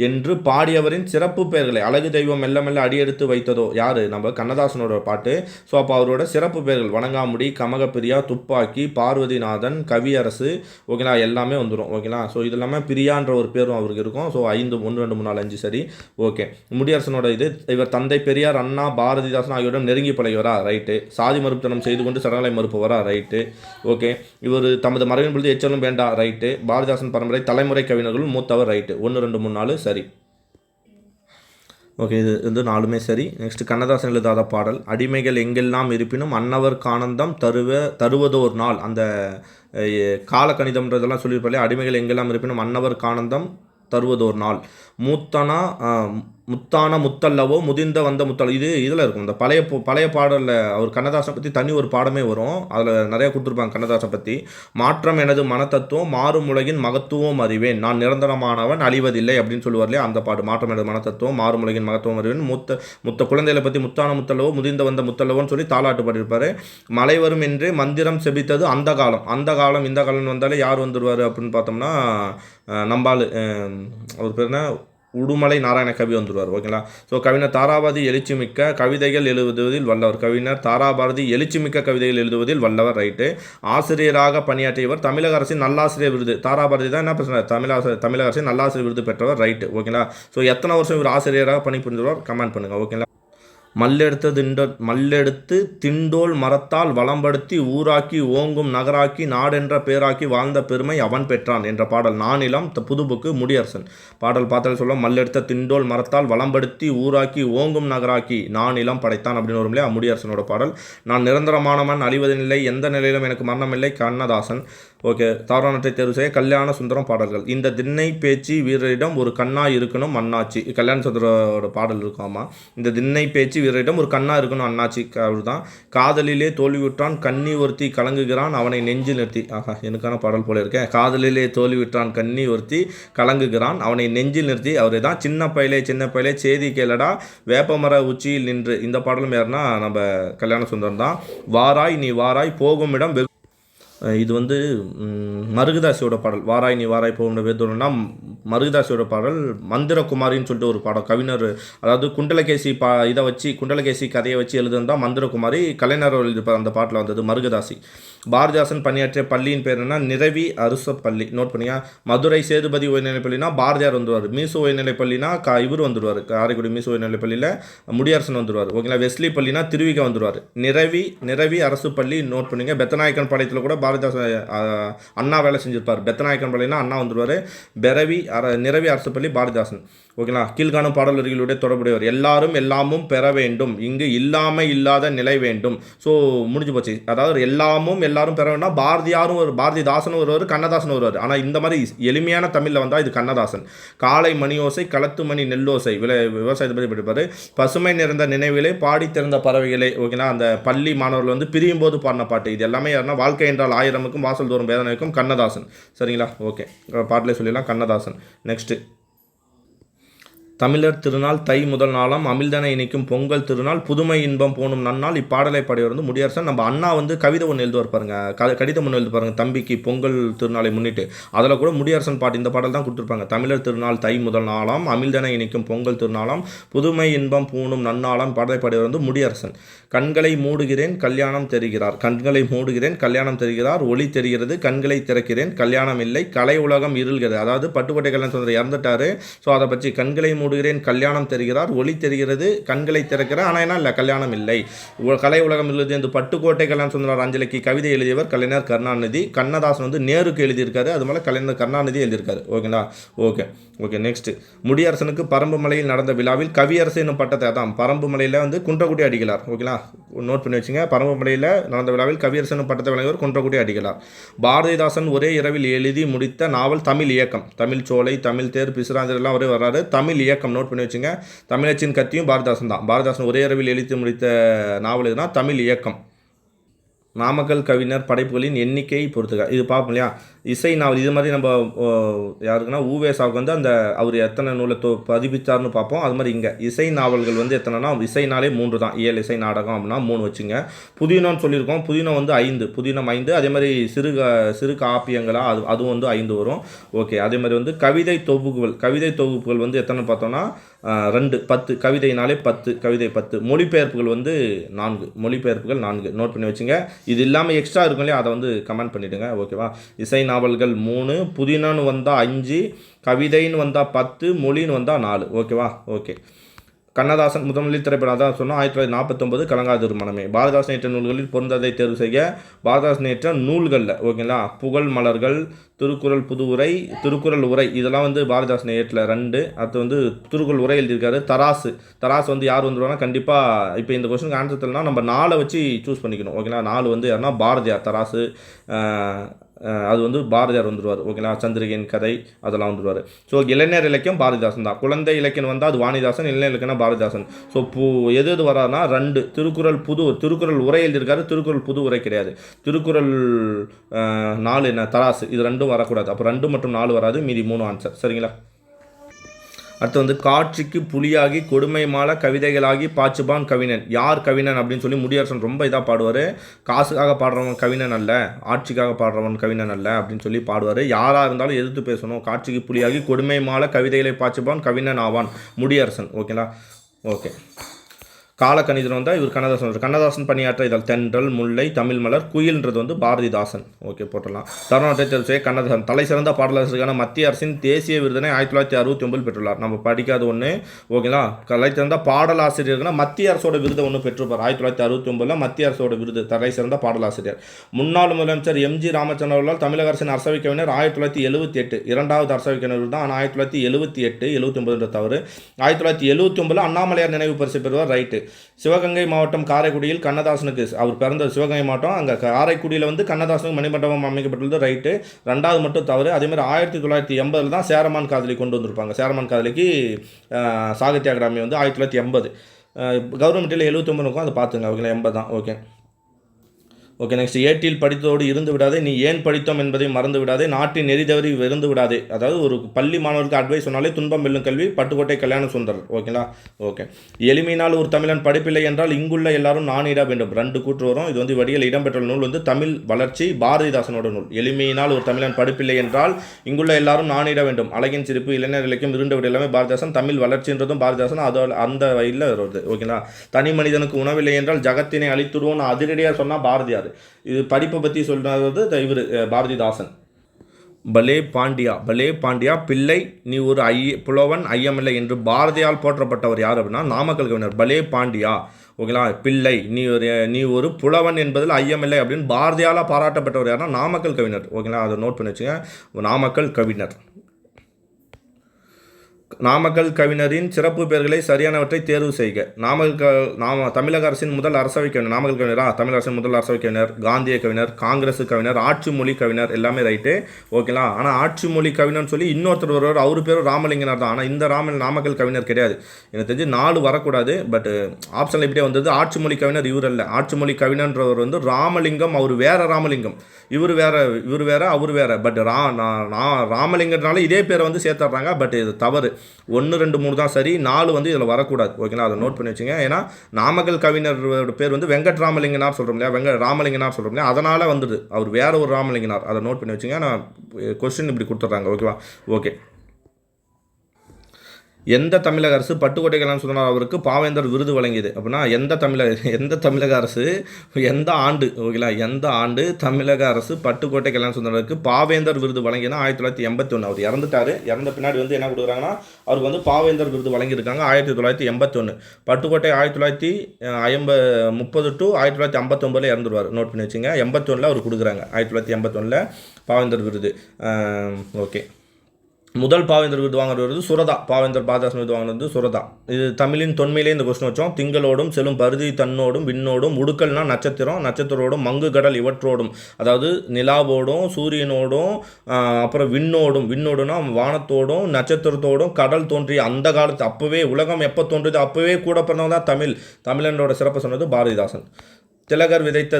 என்று பாடியவரின் சிறப்பு பெயர்களை, அழகு தெய்வம் மெல்ல மெல்ல அடியெடுத்து வைத்ததோ யார், நம்ம கண்ணதாசனோட பாட்டு. ஸோ அப்போ அவரோட சிறப்பு பெயர்கள் வணங்காமுடி, கமகப்பிரியா, துப்பாக்கி, பார்வதிநாதன், கவியரசு. ஓகேங்களா, எல்லாமே வந்துடும். ஓகேங்களா, ஸோ இது இல்லாமல் பிரியான்ற ஒரு பேரும் அவருக்கு இருக்கும். ஸோ 5 1 2 3 4 5 சரி. ஓகே, முடியரசனோட இது, இவர் தந்தை பெரியார், அண்ணா, பாரதிதாசன் ஆகியோரிடம் நெருங்கி பழகியவரா, ரைட்டு. சாதி மறுப்புத்தனம் செய்து கொண்டு சடங்களை மறுப்பவரா, ரைட்டு. ஓகே, இவர் தமது மறைவின் பொழுது எச்சலும் வேண்டா, ரைட்டு. பாரதிதாசன் பரம்பரை தலைமுறை கவிஞர்கள் மூத்தவர், ரைட்டு. 1 2 3 4 சரி. ஓகே, இது வந்து 4மே சரி. நெக்ஸ்ட் கண்ணதாசன் எழுதாத பாடல், அடிமைகள் எங்கெல்லாம் இருப்பினும் அன்னவர்க்கு ஆனந்தம் தருவதோர் நாள். அந்த கால கணிதம்ன்றதெல்லாம் சொல்லியிருப்பாரு. அடிமைகள் எங்கெல்லாம் இருப்பினும் அன்னவர்க்கு ஆனந்தம் தருவதோர் நாள். முத்தான முத்தல்லவோ முதிர்ந்த வந்த முத்தல். இதில் இருக்கும். இந்த பழைய பாடலில் அவர் கண்ணதாசனை பற்றி தனி ஒரு பாடமே வரும். அதில் நிறையா கொடுத்துருப்பாங்க கண்ணதாசனை பற்றி. மாற்றம் எனது மனத்தத்துவம், மாறும் உலகின் மகத்துவம் அறிவேன், நான் நிரந்தரமானவன் அழிவதில்லை அப்படின்னு சொல்லுவார் இல்லையா, அந்த பாடு. மாற்றம் எனது மனத்தத்துவம், மாறும் உலகின் மகத்துவம் அறிவேன். முத்த குழந்தைகளை பற்றி முத்தான முத்தல்லவோ முதிர்ந்த வந்த முத்தல்லவோன்னு சொல்லி தாலாட்டு பாடியிருப்பார். மழை வரும் என்று மந்திரம் செபித்தது அந்த காலம். அந்த காலம் இந்த காலம் வந்தாலே யார் வந்துடுவார் அப்படின்னு பார்த்தோம்னா, நம்பால் அவர் பேர் என்ன, உடுமலை நாராயண கவி வந்துடுவார். ஓகேங்களா, ஸோ கவிஞர் தாராபாரதி எழுச்சிமிக்க கவிதைகள் எழுதுவதில் வல்லவர். கவிஞர் தாராபாரதி எழுச்சிமிக்க கவிதைகள் எழுதுவதில் வல்லவர், ரைட்டு. ஆசிரியராக பணியாற்றியவர், தமிழக அரசின் நல்லாசிரியர் விருது. தாராபாரதி தான் என்ன பிரச்சனை, தமிழக அரசின் நல்லாசிரியர் விருது பெற்றவர், ரைட்டு. ஓகேங்களா, ஸோ எத்தனை வருஷம் இவர் ஆசிரியராக பணிபுரிந்துள்ளார் கமெண்ட் பண்ணுங்கள். ஓகேங்களா, மல்லெடுத்து திண்டோல் மரத்தால் வளம்படுத்தி ஊராக்கி ஓங்கும் நகராக்கி நாடென்ற பேராக்கி வாழ்ந்த பெருமை அவன் பெற்றான் என்ற பாடல். நானிலம் புதுப்புக்கு முடியரசன். பாடல் பார்த்தாலும் சொல்ல, மல்லெடுத்த திண்டோல் மரத்தால் வளம்படுத்தி ஊராக்கி ஓங்கும் நகராக்கி நானிலம் படைத்தான் அப்படின்னு வரும் இல்லையா, முடியரசனோட பாடல். நான் நிரந்தரமானவன் அழிவதில்லை, எந்த நிலையிலும் எனக்கு மரணமில்லை, கண்ணதாசன். ஓகே, தவறானத்தை தேர்வு செய்ய கல்யாண சுந்தரம் பாடல்கள். இந்த திண்ணை பேச்சு வீரரிடம் ஒரு கண்ணா இருக்கணும் அண்ணாச்சி. கல்யாண சுந்தரோட பாடல் இருக்குமா. இந்த திண்ணை பேச்சு வீரரிடம் ஒரு கண்ணா இருக்கணும் அண்ணாச்சி, அவர் தான். காதலிலே தோல்வியுற்றான் கண்ணி ஒருத்தி கலங்குகிறான் அவனை நெஞ்சு நிறுத்தி. ஆஹா, எனக்கான பாடல் போல இருக்கேன். காதலிலே தோல்வியுற்றான் கண்ணி ஒருத்தி கலங்குகிறான் அவனை நெஞ்சில் நிறுத்தி, அவரே தான். சின்ன பையலே சேதி கேளடா வேப்பமர உச்சியில் நின்று. இந்த பாடலும் யாருன்னா நம்ம கல்யாண சுந்தரம் தான். வாராய் நீ வாராய் போகும் இடம். இது வந்து மருகதாசியோட பாடல். வாராய் நீ வாராய் போகிற வேதோன்னா மருகதாசியோட பாடல். மந்திரகுமாரின்னு சொல்லிட்டு ஒரு பாடல். கவிஞர், அதாவது குண்டலகேசி குண்டலகேசி கதையை வச்சு எழுதுனதான் மந்திரகுமாரி. கலைஞர் எழுதியிருப்பார் அந்த பாட்டில் வந்தது மருகதாசி. பாரதிதாசன் பணியாற்றிய பள்ளியின் பேர் என்ன, நிரவி அரசு பள்ளி. நோட் பண்ணியா. மதுரை சேதுபதி உயர்நிலைப்பள்ளினா பாரதியார் வந்துடுவார். மீசு உயர்நிலைப்பள்ளினா இவர் வந்துடுவார், காரைக்குடி மீசு உயர்நிலைப்பள்ளியில் முடியரசன் வந்துடுவார். ஓகேங்களா, வெஸ்லி பள்ளினா திருவிக வந்துடுவார். நிரவி அரசு பள்ளி. நோட் பண்ணிங்க. பெத்தநாயக்கன் பாளையத்தில் கூட பாரதிதாசன் அண்ணா வேலை செஞ்சிருப்பார். பெத்தநாயக்கன் பள்ளினா அண்ணா வந்துடுவார். நிரவி அரசு பள்ளி பாரதிதாசன். ஓகேங்களா, கீழ்காணும் பாடல் வரிகளுடைய தொடர்புடையவர். எல்லாரும் எல்லாமும் பெற வேண்டும், இங்கு இல்லாமல் இல்லாத நிலை வேண்டும். ஸோ முடிஞ்சு போச்சு. அதாவது எல்லாரும் பெற வேண்டாம். பாரதிதாசனும் வருவார், கண்ணதாசனும் வருவார். ஆனால் இந்த மாதிரி எளிமையான தமிழில் வந்தால் இது கண்ணதாசன். காலை மணியோசை களத்து மணி நெல்லோசை விவசாயத்தை பற்றி படிப்பார். பசுமை நிறைந்த நினைவுகளே பாடி திறந்த பறவைகளே. ஓகேங்களா, அந்த பள்ளி மாணவர்கள் வந்து பிரியும் போது பாடின பாட்டு. இது எல்லாமே யாருன்னா, வாழ்க்கை என்றால் ஆயிரமுக்கும் வாசல் தோறும் வேதனைக்கும் கண்ணதாசன். சரிங்களா, ஓகே, பாட்டிலே சொல்லிடலாம் கண்ணதாசன். நெக்ஸ்ட்டு, தமிழர் திருநாள் தை முதல் நாளாம் அமிழ்தனை இணைக்கும் பொங்கல் திருநாள் புதுமை இன்பம் போனும் நன்னாள். இப்பாடலை பாடியவர் வந்து முடியரசன். நம்ம அண்ணா வந்து கவிதை ஒன்று எழுதுவார் பாருங்க, கடிதம் ஒன்று எழுது பாருங்க தம்பிக்கு பொங்கல் திருநாளை முன்னிட்டு. அதில் கூட முடியரசன் பாட்டு இந்த பாடல் தான் கொடுத்துருப்பாங்க. தமிழர் திருநாள் தை முதல் நாளாம் அமிழ்தனை இணைக்கும் பொங்கல் திருநாளாம் புதுமை இன்பம் பூணும் நன்னாளாம். பாடலை பாடியவர் வந்து முடியரசன். கண்களை மூடுகிறேன் கல்யாணம் தெரிகிறார். கண்களை மூடுகிறேன் கல்யாணம் தெரிகிறார். ஒளி தெரிகிறது கண்களை திறக்கிறேன் கல்யாணம் இல்லை. கலை உலகம் இருள்கிறது. அதாவது பட்டுக்கோட்டை கல்யாண சுந்தரம் இறந்துட்டாரு. ஸோ அதை பற்றி கண்களை மூடுகிறேன் கல்யாணம் தெரிகிறார், ஒளி தெரிகிறது கண்களை திறக்கிறார், ஆனால் என்ன இல்லை கல்யாணம் இல்லை. கலை உலகம் எழுதிய இந்த பட்டுக்கோட்டை கல்யாண சுந்தரர் அஞ்சலிக்கு கவிதை எழுதியவர் கலைஞர் கருணாநிதி. கண்ணதாசன் வந்து நேருக்கு எழுதியிருக்காரு, அது மேலே கலைஞர் கருணாநிதி எழுதியிருக்காரு. ஓகேங்களா? Okay next. முடியரசனுக்கு பரம்பு மலையில் நடந்த விழாவில் கவியரசு என்னும் பட்டத்தை, அதான் பரம்பு மலையில் வந்து குன்றக்குடி அடிகளார். ஓகேங்களா? நோட் பண்ணி வச்சுங்க. பரம்பு மலையில் நடந்த விழாவில் கவியரசு என்னும் பட்டத்தை வழங்கியவர் குன்றக்குடி அடிகளார். பாரதிதாசன் ஒரே இரவில் எழுதி முடித்த நாவல் தமிழ் இயக்கம். தமிழ் சோலை, தமிழ் தேர், பிசுராஞ்சல் எல்லாம் ஒரே வர்றாரு. தமிழ் இயக்கம் நோட் பண்ணி வச்சுங்க. தமிழச்சின் கத்தியும் பாரதிதாசன் தான். பாரதிதாசன் ஒரே இரவில் எழுதி முடித்த நாவல் எதுனா தமிழ் இயக்கம். நாமக்கல் கவிஞர் படைப்புகளின் எண்ணிக்கையை பொறுத்துக்க. இது பார்ப்போம் இல்லையா? இசை நாவல் இது மாதிரி நம்ம யாருக்குன்னா ஊவேசாவுக்கு வந்து அந்த அவர் எத்தனை நூலை பதிப்பித்தார்னு பார்ப்போம். அது மாதிரி இங்கே இசை நாவல்கள் வந்து எத்தனைனா இசைனாலே 3 தான். 7 இசை நாடகம் அப்படின்னா 3 வச்சுங்க. புதினம்னு சொல்லியிருக்கோம். புதினம் வந்து 5, புதினம் 5. அதே மாதிரி சிறு காப்பியங்களா அதுவும் வந்து 5 வரும். ஓகே. அதே மாதிரி வந்து கவிதை தொகுப்புகள் வந்து எத்தனை பார்த்தோம்னா 2, 10. கவிதைனாலே 10, கவிதை 10. மொழிபெயர்ப்புகள் வந்து 4. நோட் பண்ணி வச்சுங்க. இது இல்லாமல் எக்ஸ்ட்ரா இருக்கும் இல்லையா, அதை வந்து கமெண்ட் பண்ணிவிடுங்க. ஓகேவா? இசை நாவல்கள் 3, புதினன்னு வந்தால் 5, கவிதைன்னு வந்தால் 10, மொழின்னு வந்தால் 4. ஓகேவா? ஓகே. கண்ணதாசன் முதலில் திரைப்படம் அதான் சொன்னால் 1949 கலங்காதிரு மனமே. பாரதிதாசன் ஏற்ற நூல்களில் பொருந்ததை தேர்வு செய்ய. பாரதிதாசன் ஏற்ற நூல்களில் ஓகேங்களா, புகழ் மலர்கள், திருக்குறள் உரை இதெல்லாம் வந்து பாரதிதாசன் ஏற்றில் 2. அடுத்து வந்து திருக்குறள் உரை எழுதியிருக்காரு. தராசு வந்து யார் வந்துருவாங்கன்னா கண்டிப்பாக இப்போ இந்த கொஸ்டினுக்கு ஆன்சர் தெரியலனா நம்ம 4 வச்சு சூஸ் பண்ணிக்கணும். ஓகேங்களா? 4 வந்து யாருன்னா பாரதியார் தராசு, அது வந்து பாரதியார் வந்துடுவார். ஓகேங்களா? சந்திரிகையின் கதை அதெல்லாம் வந்துடுவார். ஸோ இளைஞர் இலக்கியம் பாரதிதாசன் தான். குழந்தை இலக்கியம் வந்தால் அது வாணிதாசன், இளைஞர் இலக்கியம் பாரதிதாசன். ஸோ எது வராதுன்னா 2. திருக்குறள் உரை எழுதியிருக்காரு. திருக்குறள் புது உரை கிடையாது. திருக்குறள் 4 என்ன தராசு, இது 2 வரக்கூடாது. அப்போ 2 மற்றும் 4 வராது, மீதி 3 ஆன்சர். சரிங்களா? அடுத்து வந்து காட்சிக்கு புலியாகி கொடுமை மால கவிதைகளாகி பாச்சுபான் கவிஞன். யார் கவிஞன் அப்படின்னு சொல்லி முடியரசன் ரொம்ப இதாக பாடுவார். காசுக்காக பாடுறவன் கவிஞன் அல்ல, ஆட்சிக்காக பாடுறவன் கவிஞன் அல்ல அப்படின்னு சொல்லி பாடுவார். யாராக இருந்தாலும் எதிர்த்து பேசணும். காட்சிக்கு புலியாகி கொடுமை மால கவிதைகளை பாச்சுபான் கவிஞன் ஆவான் முடியரசன். ஓகேங்களா? ஓகே. காலக்கணிதன் வந்தால் இவர் கண்ணதாசன் பணியாற்ற இதில் தென்றல், முல்லை, தமிழ் மலர், குயில்ன்றது வந்து பாரதிதாசன். ஓகே, போட்டலாம். தருணத்தை தேர்வு செய்ய கண்ணதாசன். தலை சிறந்த பாடலாசிரியருக்கான மத்திய அரசின் தேசிய விருதினை 1969 பெற்றுள்ளார். நம்ம படிக்காத ஒன்று. ஓகேங்களா? தலை சிறந்த பாடலாசிரியருக்குன்னா மத்திய அரசோட விருதை ஒன்று பெற்றுப்பார். 1969 மத்திய அரசோட விருது தலை சிறந்த பாடலாசிரியர். முன்னாள் முதலமைச்சர் எம்.ஜி. ராமச்சந்திரன் அவர்களால் தமிழக அரசின் அரசவை கவிஞர் 1978 இரண்டாவது அரசவை கவிஞர் தான். ஆனால் 1978 79 தவறு. 1979 அண்ணாமலையார் நினைவு பரிசு பெறுவார். ரைட்டு. சிவகங்கை மாவட்டம் காரைக்குடியில் கண்ணதாசனுக்கு அவர் பிறந்த சிவகங்கை மாவட்டம், அங்கே காரைக்குடியில் வந்து கண்ணதாசனுக்கு மணிமண்டபம் அமைக்கப்பட்டுள்ளது. ரைட்டு. 2வது மட்டும் தவறு. அதேமாதிரி 1980 தான் சேரமான் காதலி கொண்டு வந்திருப்பாங்க. சேரமான் காதலிக்கு சாகித்ய அகாடமி வந்து 1980. கவர்மெண்ட்டில் 79 இருக்கும், அதை பார்த்துங்க. ஓகே, 80 தான். ஓகே. நெக்ஸ்ட். ஏட்டில் படித்ததோடு இருந்து விடாதே, நீ ஏன் படித்தோம் என்பதை மறந்து விடாதே, நாட்டின் நெறி தவறி வெறுந்து விடாதே. அதாவது ஒரு பள்ளி மாணவருக்கு அட்வைஸ் சொன்னாலே துன்பம் வெல்லும் கல்வி, பட்டுக்கோட்டை கல்யாண சுந்தரர். ஓகேங்களா? ஓகே. எளிமையினால் ஒரு தமிழன் படிப்பில்லை என்றால் இங்குள்ள எல்லாரும் நானிட வேண்டும். 2 கூற்று வரும். இது வந்து வடியில் இடம்பெற்ற நூல் வந்து தமிழ் வளர்ச்சி, பாரதிதாசனோட நூல். எளிமையினால் ஒரு தமிழன் படிப்பில்லை என்றால் இங்குள்ள எல்லாரும் நானிட வேண்டும். அழகின் சிரிப்பு, இளைஞர் இலக்கியம், இருண்ட விட எல்லாமே பாரதிதாசன். தமிழ் வளர்ச்சின்றதும் பாரதிதாசன். அதோட அந்த வகையில் வருது. ஓகேங்களா? தனி மனிதனுக்கு உணவில்லை என்றால் ஜகத்தினை அழித்துடுவோன்னு அதிரடியாக சொன்னால் பாரதியார். இது படிப்பை பற்றி சொல்றது இவர் பாரதிதாசன். பலே பாண்டியா பிள்ளை, நீ ஒரு புலவன் ஐயமில்லை என்று பாரதியால் போற்றப்பட்டவர் யார் அப்படின்னா நாமக்கல் கவிஞர் பலே பாண்டியா. ஓகேங்களா? பிள்ளை, நீ ஒரு புலவன் என்பதில் ஐயமில்லை அப்படின்னு பாரதியால் பாராட்டப்பட்டவர் யாருன்னா நாமக்கல் கவிஞர். ஓகேங்களா? அதை நோட் பண்ணி வச்சுங்க. நாமக்கல் கவிஞர். நாமக்கல் கவிஞரின் சிறப்பு பெயர்களை சரியானவற்றை தேர்வு செய்க. தமிழக அரசின் முதல் அரசவை கவிஞர் நாமக்கல் கவிஞரா? தமிழக அரசின் முதல் அரசவை கவிஞர், காந்திய கவிஞர், காங்கிரஸ் கவிஞர், ஆட்சி மொழி கவிஞர், எல்லாமே ரைட்டு. ஓகேங்களா? ஆனால் ஆட்சி மொழி கவிஞர்னு சொல்லி இன்னொருத்தர் வருவார். அவர் பேர் ராமலிங்கனார் தான். ஆனால் இந்த நாமக்கல் கவிஞர் கிடையாது. எனக்கு தெரிஞ்சு 4 வரக்கூடாது. பட் ஆப்ஷனில் இப்படியே வந்தது. ஆட்சி மொழி கவிஞர் இவர் அல்ல. ஆட்சி மொழி கவிஞர்ன்றவர் வந்து ராமலிங்கம். அவர் வேற ராமலிங்கம். இவர் வேற அவர் வேற. பட் ராமலிங்கனால இதே பேரை வந்து சேர்த்துறாங்க. பட் இது தவறு. 1, 2, 3 தான் சரி. 4 வந்து இதில் வரக்கூடாது. ஓகேங்களா? அதை நோட் பண்ணி வச்சுங்க. ஏன்னா நாமக்கல் கவிஞரோட பேர் வந்து வெங்கட் ராமலிங்கனார் சொல்கிறோம் இல்லையா, ராமலிங்கனார் சொல்கிறோம் இல்லையா, அதனால் வந்துடுது. அவர் வேற ஒரு ராமலிங்கனார். அதை நோட் பண்ணி வச்சுங்க. நான் கொஸ்டின் இப்படி கொடுத்துட்றாங்க. ஓகேவா? ஓகே. எந்த தமிழக அரசு பட்டுக்கோட்டை கல்யாண சுந்தரனார் அவருக்கு பாவேந்தர் விருது வழங்கியது அப்படின்னா எந்த தமிழக அரசு எந்த ஆண்டு ஓகேங்களா, எந்த ஆண்டு தமிழக அரசு பட்டுக்கோட்டை கல்யாண சுந்தரருக்கு பாவேந்தர் விருது வழங்கினா 1981. அவர் இறந்துட்டார். இறந்த பின்னாடி வந்து என்ன கொடுக்குறாங்கன்னா அவருக்கு வந்து பாவேந்தர் விருது வழங்கியிருக்காங்க 1981. பட்டுக்கோட்டை 1930 to 1959 இறந்துருவார். நோட் பண்ணி வச்சுங்க. 81 அவர் கொடுக்குறாங்க. 1981 பாவேந்தர் விருது. ஓகே, முதல் பாவேந்தர் விருது வாங்குறது சுரதா. பாவேந்தர் பாரதிதாசன் விருது வாங்குறது சுரதா. இது தமிழின் தொன்மையிலே இந்த கொஸ்டின் வச்சோம். திங்களோடும் செல்லும் பருதி தன்னோடும் விண்ணோடும் உடுக்கல்னா நட்சத்திரம், நட்சத்திரோடும் மங்கு கடல் இவற்றோடும், அதாவது நிலாவோடும் சூரியனோடும் அப்புறம் விண்ணோடும்னா வானத்தோடும் நட்சத்திரத்தோடும் கடல் தோன்றிய அந்த காலத்து அப்போவே உலகம் எப்போ தோன்றியது அப்போவே கூட பிறந்தவங்க தான் தமிழனோட சிறப்பு சொன்னது பாரதிதாசன். திலகர் விதைத்த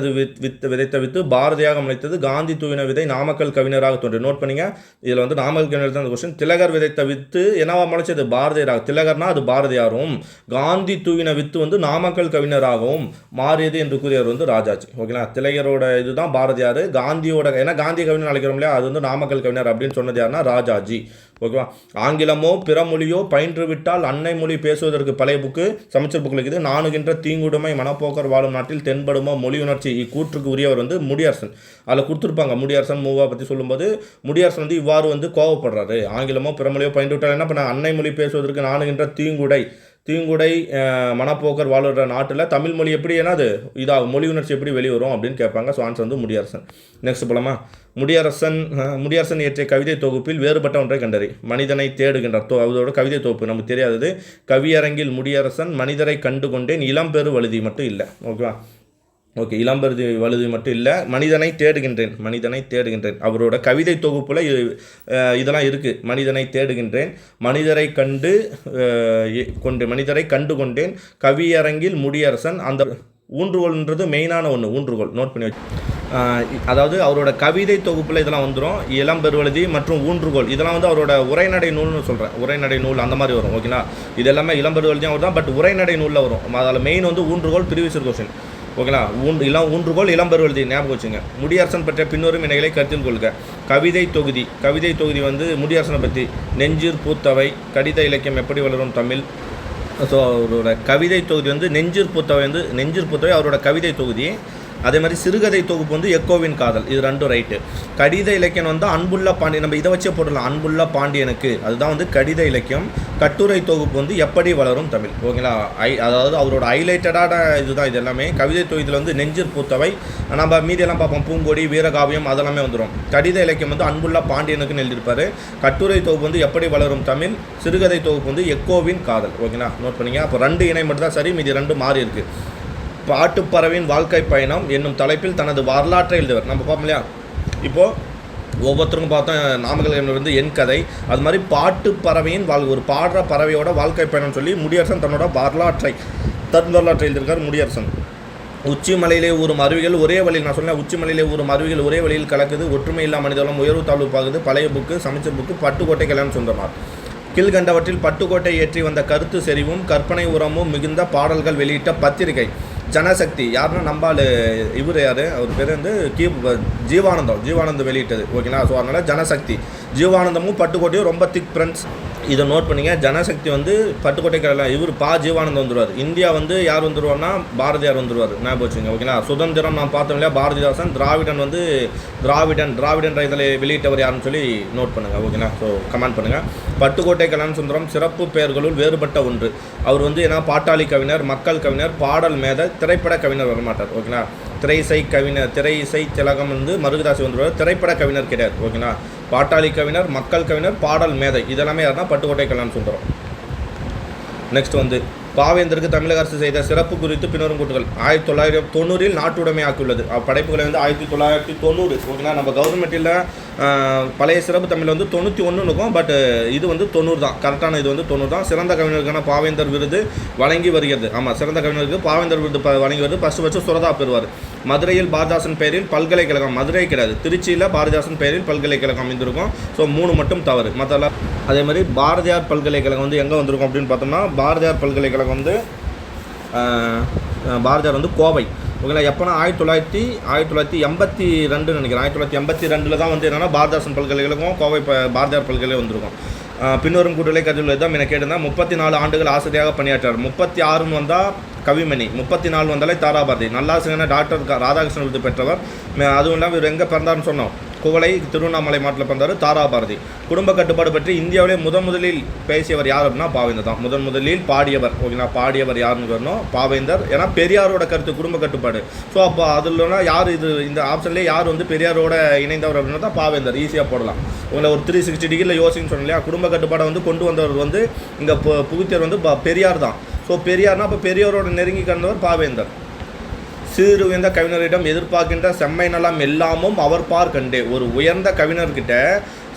வித்து பாரதியாக முளைத்தது, காந்தி தூவின விதை நாமக்கல் கவிஞராக தோன்றி. நோட் பண்ணிங்க. இதில் வந்து நாமக்கல் கவிஞர் தான் கொஸ்டின். திலகர் விதைத்த வித்து என்னவா முளைச்சது? பாரதியாராக. திலகர்னா அது பாரதியாரும், காந்தி தூவின வித்து வந்து நாமக்கல் கவிஞராகவும் மாறியது என்று கூறியவர் வந்து ராஜாஜி. ஓகேங்களா, திலகரோட இதுதான் பாரதியார், காந்தியோட ஏன்னா காந்தி கவிஞர் அழைக்கிறோம் இல்லையா, அது வந்து நாமக்கல் கவிஞர் அப்படின்னு சொன்னது யாருன்னா ராஜாஜி. ஓகேவா, ஆங்கிலமோ பிற மொழியோ பயின்று விட்டால் அன்னை மொழி பேசுவதற்கு பழைய புக்கு சமைச்சர் புக்கில் இருக்குது. நாணுகின்ற தீங்குடுமை மனப்போக்கர் வாழும் நாட்டில் தென்படுமோ மொழி உணர்ச்சி இக்கூற்றுக்கு உரியவர் வந்து முடியரசன். அதில் கொடுத்துருப்பாங்க முடியரசன் மூவா பற்றி சொல்லும்போது முடியரசன் வந்து இவ்வாறு வந்து கோவப்படுறாரு. ஆங்கிலமோ பிற மொழியோ பயின்று விட்டால் என்ன பண்ண, அன்னை மொழி பேசுவதற்கு நாணுகின்ற தீங்குடை மனப்போக்கர் வாழ்கிற நாட்டில் தமிழ் மொழி எப்படி என்னது இதாக மொழி உணர்ச்சி எப்படி வெளிவரும் அப்படின்னு கேட்பாங்க. ஸோ ஆன்சர் வந்து முடியரசன். நெக்ஸ்ட் போலாமா. முடியரசன் இயற்றிய கவிதை தொகுப்பில் வேறுபட்ட ஒன்றை கண்டறி. மனிதனை தேடுகின்றார். அதோட கவிதை தொகுப்பு நமக்கு தெரியாதது. கவியரங்கில் முடியரசன் மனிதரை கண்டு கொண்டேன், இளம்பெரு வழுதி மட்டும் இல்லை. ஓகேவா, ஓகே, இளம்பெருதி வலுது மட்டும் இல்லை, மனிதனை தேடுகின்றேன். அவரோட கவிதை தொகுப்பில் இதெல்லாம் இருக்குது. மனிதனை தேடுகின்றேன், மனிதரை கண்டு கொண்டேன், கவியரங்கில் முடியரசன். அந்த ஊன்றுகோல்ன்றது மெயினான ஒன்று. ஊன்றுகோல் நோட் பண்ணி வச்சு. அதாவது அவரோட கவிதை தொகுப்பில் இதெல்லாம் வந்துடும். இளம்பெருவழுதி மற்றும் ஊன்றுகோல் இதெல்லாம் வந்து அவரோட உரைநடை நூல்னு சொல்கிறேன். உரைநடை நூல் அந்த மாதிரி வரும். ஓகேங்களா, இது எல்லாமே இளம்பெருவழுதியாக வரும். பட் உரைநடை நூலில் வரும். அதில் மெயின் வந்து ஊன்றுகோல் ப்ரீவியஸ் கொஸ்டின். ஓகேங்களா, ஊன்றுகோல் இளம்பெருவழுதி ஞாபகம் வச்சுங்க. முடியரசன் பற்றிய பின்வரும் இணைகளை கருத்தில் கொள்க. கவிதை தொகுதி வந்து முடியரசனை பற்றி. நெஞ்சிற் பூத்தவை, கடித இலக்கியம் எப்படி வளரும் தமிழ். ஸோ அவரோட கவிதை தொகுதி வந்து நெஞ்சிற் பூத்தவை அவரோட கவிதை தொகுதி. அதே மாதிரி சிறுகதை தொகுப்பு வந்து எக்கோவின் காதல். இது ரெண்டும் ரைட்டு. கடித இலக்கியம் வந்து அன்புள்ள பாண்டியன், நம்ம இதை வச்சே போடலாம். அன்புள்ள பாண்டியனுக்கு, அதுதான் வந்து கடித இலக்கியம். கட்டுரை தொகுப்பு வந்து எப்படி வளரும் தமிழ். ஓகேங்களா, அதாவது அவரோட ஹைலைட்டடான இதுதான் இது எல்லாமே. கவிதை தொகுதியில் வந்து நெஞ்சிற் பூத்தவை, நம்ம மீதியெல்லாம் பார்ப்போம், பூங்கொடி, வீரகாவியம் அதெல்லாமே வந்துடும். கடித இலக்கியம் வந்து அன்புள்ள பாண்டியனுக்குன்னு எழுதியிருப்பார். கட்டுரை தொகுப்பு வந்து எப்படி வளரும் தமிழ். சிறுகதை தொகுப்பு வந்து எக்கோவின் காதல். ஓகேங்களா, நோட் பண்ணிங்க. அப்போ 2 இணை மட்டும் தான் சரி, மீதி 2 மாறி இருக்குது. பாட்டுப்பறவையின் வாழ்க்கை பயணம் என்னும் தலைப்பில் தனது வரலாற்றை எழுதுவர். நம்ம பார்ப்போம் இல்லையா, இப்போது ஒவ்வொருத்தருக்கும் பார்த்தா நாமக்கல் வந்து என் கதை, அது மாதிரி பாட்டுப்பறவையின் ஒரு பாடுற பறவையோட வாழ்க்கை பயணம் சொல்லி முடியரசன் தன்னோட வரலாற்றை எழுதியிருக்கார் முடியரசன். உச்சிமலையிலே ஊறும் அருவிகள் ஒரே வழியில், நான் சொன்னேன் உச்சிமலையிலே ஊறும் அருவிகள் ஒரே வழியில் கலக்குது, ஒற்றுமை இல்லா மனிதர்களும் உயர்வு தாழ்வு பாகுது, பழைய புக்கு சமைச்சர் புக்கு, பட்டுக்கோட்டை கல்யாண சுந்தரனார். கீழ்கண்டவற்றில் பட்டுக்கோட்டை ஏற்றி வந்த கருத்து செறிவும் கற்பனை உரமும் மிகுந்த பாடல்கள் வெளியிட்ட பத்திரிகை. ஜனசக்தி யாருன்னா நம்பால் இவர் யார், அவர் பேர் வந்து ஜீவானந்தம் வெளியிட்டது. ஓகேங்களா, ஸோ அதனால் ஜனசக்தி. ஜீவானந்தமும் பட்டுக்கோட்டையும் ரொம்ப திக் ஃப்ரெண்ட்ஸ். இதை நோட் பண்ணிங்க. ஜனசக்தி வந்து பட்டுக்கோட்டை கலையில் இவர் ஜீவானந்தம் வந்துடுவார். இந்தியா வந்து யார் வந்துடுவார்னா பாரதியார் வந்துடுவார். ஞாபகம் வச்சுங்க. ஓகேங்களா, சுதந்திரம் நான் பார்த்தோம் இல்லையா, பாரதிதாசன். திராவிடன் இதில் வெளியிட்டவர் யாருன்னு சொல்லி நோட் பண்ணுங்கள். ஓகேங்களா, ஸோ கமெண்ட் பண்ணுங்கள். பட்டுக்கோட்டை கல்யாண சுந்தரம் சிறப்பு பெயர்களுள் வேறுபட்ட ஒன்று. அவர் வந்து ஏன்னா பாட்டாளி கவிஞர், மக்கள் கவிஞர், பாடல் மேத, திரைப்பட கவிஞர் வரமாட்டார். ஓகேங்களா, திரை இசை திலகம் வந்து மருகதாசி வந்துடுவார். திரைப்பட கவிஞர் கிடையாது. ஓகேங்களா, பாட்டாளி கவிஞர், மக்கள் கவிஞர், பாடல் மேதை இதெல்லாமே யாருன்னா பட்டுக்கோட்டை கல்யாண சுந்தரம். நெக்ஸ்ட் வந்து பாவேந்தருக்கு தமிழக அரசு செய்த சிறப்பு குறித்து பின்வரும் கூற்றுகள். 1990 நாட்டுடைமை ஆக்கியுள்ளது. படைப்புகளை வந்து 1990. ஓகேங்களா, நம்ம கவர்மெண்ட்டில் பழைய சிறப்பு தமிழ் வந்து 91 இருக்கும். பட் இது வந்து 90 தான். கரெக்டான இது வந்து 90 தான். சிறந்த கவிஞருக்கான பாவேந்தர் விருது வழங்கி வருகிறது. ஆமாம், சிறந்த கவிஞருக்கு பாவேந்தர் விருது வழங்கி வருது. ஃபஸ்ட்டு சுரதா பெறுவார். மதுரையில் பாரதிதாசன் பெயரில் பல்கலைக்கழகம், மதுரை கிடையாது, திருச்சியில் பாரதிதாசன் பெயரில் பல்கலைக்கழகம் இருந்திருக்கும். ஸோ 3 மட்டும் தவறு, மற்றெல்லாம். அதே மாதிரி பாரதியார் பல்கலைக்கழகம் வந்து எங்கே வந்திருக்கும் அப்படின்னு பார்த்தோம்னா, பாரதியார் பல்கலைக்கழகம் வந்து பாரதியார் வந்து கோவை. ஓகேங்களா, எப்போனா 1982 நினைக்கிறேன். 1982 தான் வந்து என்னென்னா பாரதிதாசன் பல்கலைக்கழகம் கோவை பாரதியார் பல்கலைக்கழகம் வந்திருக்கும். பின்வரும் கூட்டுகளை கருத்தில் தான் என கேட்டிருந்தால் 34 ஆண்டுகள் ஆசிரியராக பணியாற்றார். 36 வந்தால் கவிமணி, 34 வந்தாலே தாராபாரதி. நல்லாசிரியர் டாக்டர் ராதாகிருஷ்ணன் விருது பெற்றவர். அதுவும் இல்லாமல் இவர் எங்கே பிறந்தார்னு சொன்னோம், குவளை திருவண்ணாமலை மாவட்டத்தில் பிறந்தார். தாராபாரதி. குடும்ப கட்டுப்பாடு பற்றி இந்தியாவிலே முதலில் பேசியவர் யார் அப்படின்னா பாவேந்தர் தான். முதலில் பாடியவர். ஓகேங்களா, பாடியவர் யாருன்னு வரணும், பாவேந்தர். ஏன்னா பெரியாரோட கருத்து குடும்ப கட்டுப்பாடு. ஸோ அப்போ அதில்னா யார் இது, இந்த ஆப்ஷன்லேயே யார் வந்து பெரியாரோட இணைந்தவர் அப்படின்னா தான் பாவேந்தர். ஈஸியாக போடலாம். உங்களை ஒரு 360 டிகிரியில் யோசின்னு சொன்னோம் இல்லையா. குடும்ப கட்டுப்பாடை வந்து கொண்டு வந்தவர் வந்து இங்கே புகுத்தியவர் வந்து பெரியார் தான். ஸோ பெரியார்னா அப்போ பெரியாரோட நெருங்கி கண்டவர் பாவேந்தர். சீர் உயர்ந்த கவிஞரிடம் எதிர்பார்க்கின்ற செம்மை நலம் எல்லாமும் அவர் பார் கண்டே. ஒரு உயர்ந்த கவிஞர்கிட்ட,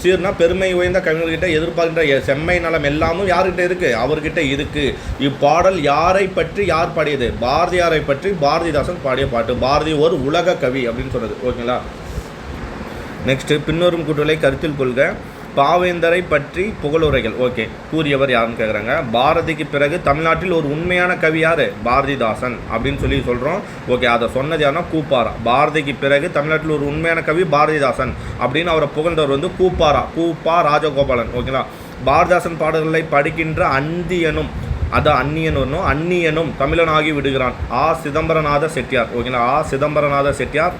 சீர்னா பெருமை உயர்ந்த கவிஞர்கிட்ட எதிர்பார்க்கின்ற செம்மை நலம் எல்லாமும் யார்கிட்ட இருக்குது, அவர்கிட்ட இருக்குது. இப்பாடல் யாரை பற்றி யார் பாடியது, பாரதியாரை பற்றி பாரதிதாசன் பாடிய பாட்டு. பாரதி ஒரு உலக கவி அப்படின்னு சொல்கிறது. ஓகேங்களா. நெக்ஸ்ட்டு பின்வரும் கூற்றுகளை கருத்தில் கொள்க. பாவேந்தரை பற்றி புகழுரைகள். ஓகே, கூறியவர் யாருன்னு கேட்குறாங்க. பாரதிக்கு பிறகு தமிழ்நாட்டில் ஒரு உண்மையான கவி யார், பாரதிதாசன் அப்படின்னு சொல்லி சொல்கிறோம். ஓகே, அதை சொன்னது யாருன்னா கூப்பாரா. பாரதிக்கு பிறகு தமிழ்நாட்டில் ஒரு உண்மையான கவி பாரதிதாசன் அப்படின்னு அவரை புகழ்ந்தவர் வந்து கூப்பா ராஜகோபாலன். ஓகேங்களா. பாரதிதாசன் பாடல்களை படிக்கின்ற அந்தியனும், அதான் அந்நியன் வரணும், அந்நியனும் தமிழனாகி விடுகிறான். சிதம்பரநாத செட்டியார். ஓகேங்களா. சிதம்பரநாத செட்டியார்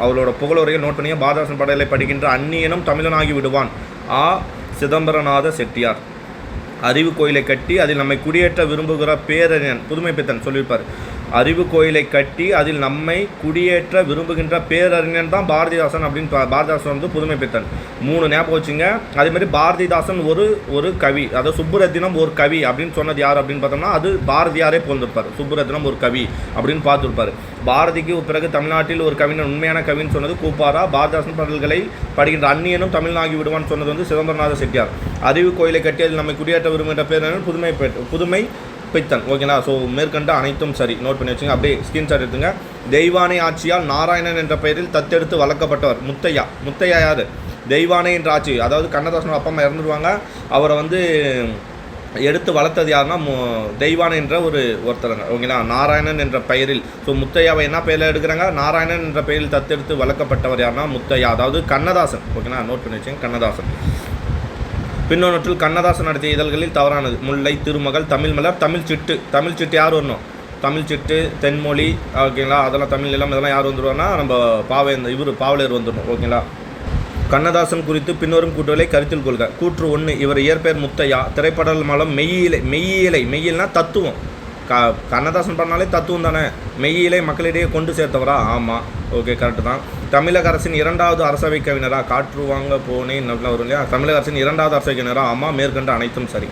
அவளோட புகழுரையில் நோட் பண்ணிய. பாரதிதாசன் பாடலை படிக்கின்ற அந்நியனும் தமிழனாகி விடுவான். சிதம்பரநாத செட்டியார். அறிவு கோயிலை கட்டி அதில் நம்மை குடியேற்ற விரும்புகிற பேரறிஞன், புதுமை பித்தன் சொல்லியிருப்பார். அறிவு கோயிலை கட்டி அதில் நம்மை குடியேற்ற விரும்புகின்ற பேரறிஞன் தான் பாரதிதாசன் அப்படின்னு. பாரதிதாசன் வந்து புதுமை பித்தன். 3 ஞாபகம் வச்சுங்க. அதேமாதிரி பாரதிதாசன் ஒரு கவி, அதாவது சுப்புரத்தினம் ஒரு கவி அப்படின்னு சொன்னது யார் அப்படின்னு பார்த்தோம்னா அது பாரதியாரே போந்திருப்பார். சுப்புரத்தினம் ஒரு கவி அப்படின்னு பார்த்துருப்பார். பாரதிக்கு பிறகு தமிழ்நாட்டில் ஒரு கவிஞர் உண்மையான கவின்னு சொன்னது கூப்பாரா. பாரதிதாசன் பாடல்களை படிக்கின்ற அந்நியனும் தமிழ்நாகி விடுவான்னு சொன்னது வந்து சிதம்பரநாத செட்டியார். அறிவு கோயிலை கட்டி அதில் நம்மை குடியேற்ற விரும்புகின்ற பேரறிஞன் புதுமை பித்தன். ஓகேங்களா. ஸோ மேற்கண்ட அனைத்தும் சரி, நோட் பண்ணி வச்சுங்க. அப்படியே ஸ்கிரீன்ஷாட் எடுத்துங்க. தெய்வானை ஆட்சியால் நாராயணன் என்ற பெயரில் தத்தெடுத்து வளர்க்கப்பட்டவர் முத்தையா. முத்தையா யார், தெய்வானை என்ற ஆட்சி, அதாவது கண்ணதாசனோட அப்பா அம்மா இறந்துருவாங்க, அவரை வந்து எடுத்து வளர்த்தது யாருன்னா தெய்வானை என்ற ஒருத்தருங்க. ஓகேங்களா. நாராயணன் என்ற பெயரில். ஸோ முத்தையாவை என்ன பெயரில் எடுக்கிறாங்க, நாராயணன் என்ற பெயரில் தத்தெடுத்து வளர்க்கப்பட்டவர் யாருன்னா முத்தையா, அதாவது கண்ணதாசன். ஓகேங்களா. நோட் பண்ணி வச்சுங்க, கண்ணதாசன். பின்னொன்றில் கண்ணதாசன் நடத்திய இதழ்களில் தவறானது. முல்லை, திருமகள், தமிழ் மலர், தமிழ் சிட்டு. தமிழ் சிட்டு யார் வரணும், தமிழ் சிட்டு, தென்மொழி. ஓகேங்களா. அதெல்லாம் தமிழ் எல்லாம் இதெல்லாம் யார் வந்துடுவார்னா நம்ம பாவலர் வந்துடணும். ஓகேங்களா. கண்ணதாசன் குறித்து பின்வரும் கூற்றுகளை கருத்தில் கொள்க. கூற்று 1. இவர் இயற்பெயர் முத்தையா. திரைப்படல் மூலம் மெய்யியல்னா தத்துவம். கண்ணதாசன் பண்ணாலே தத்துவம் தானே. மெய்யியலை மக்களிடையே கொண்டு சேர்த்தவரா. ஆமாம். ஓகே, கரெக்டு தான். தமிழக அரசின் 2வது அரசவை கவிஞரா. காற்று வாங்க போனேன் நல்லா வரும் இல்லையா. தமிழக அரசின் 2வது அரசவை கவிஞரா. ஆமாம். மேற்கண்ட அனைத்தும் சரி.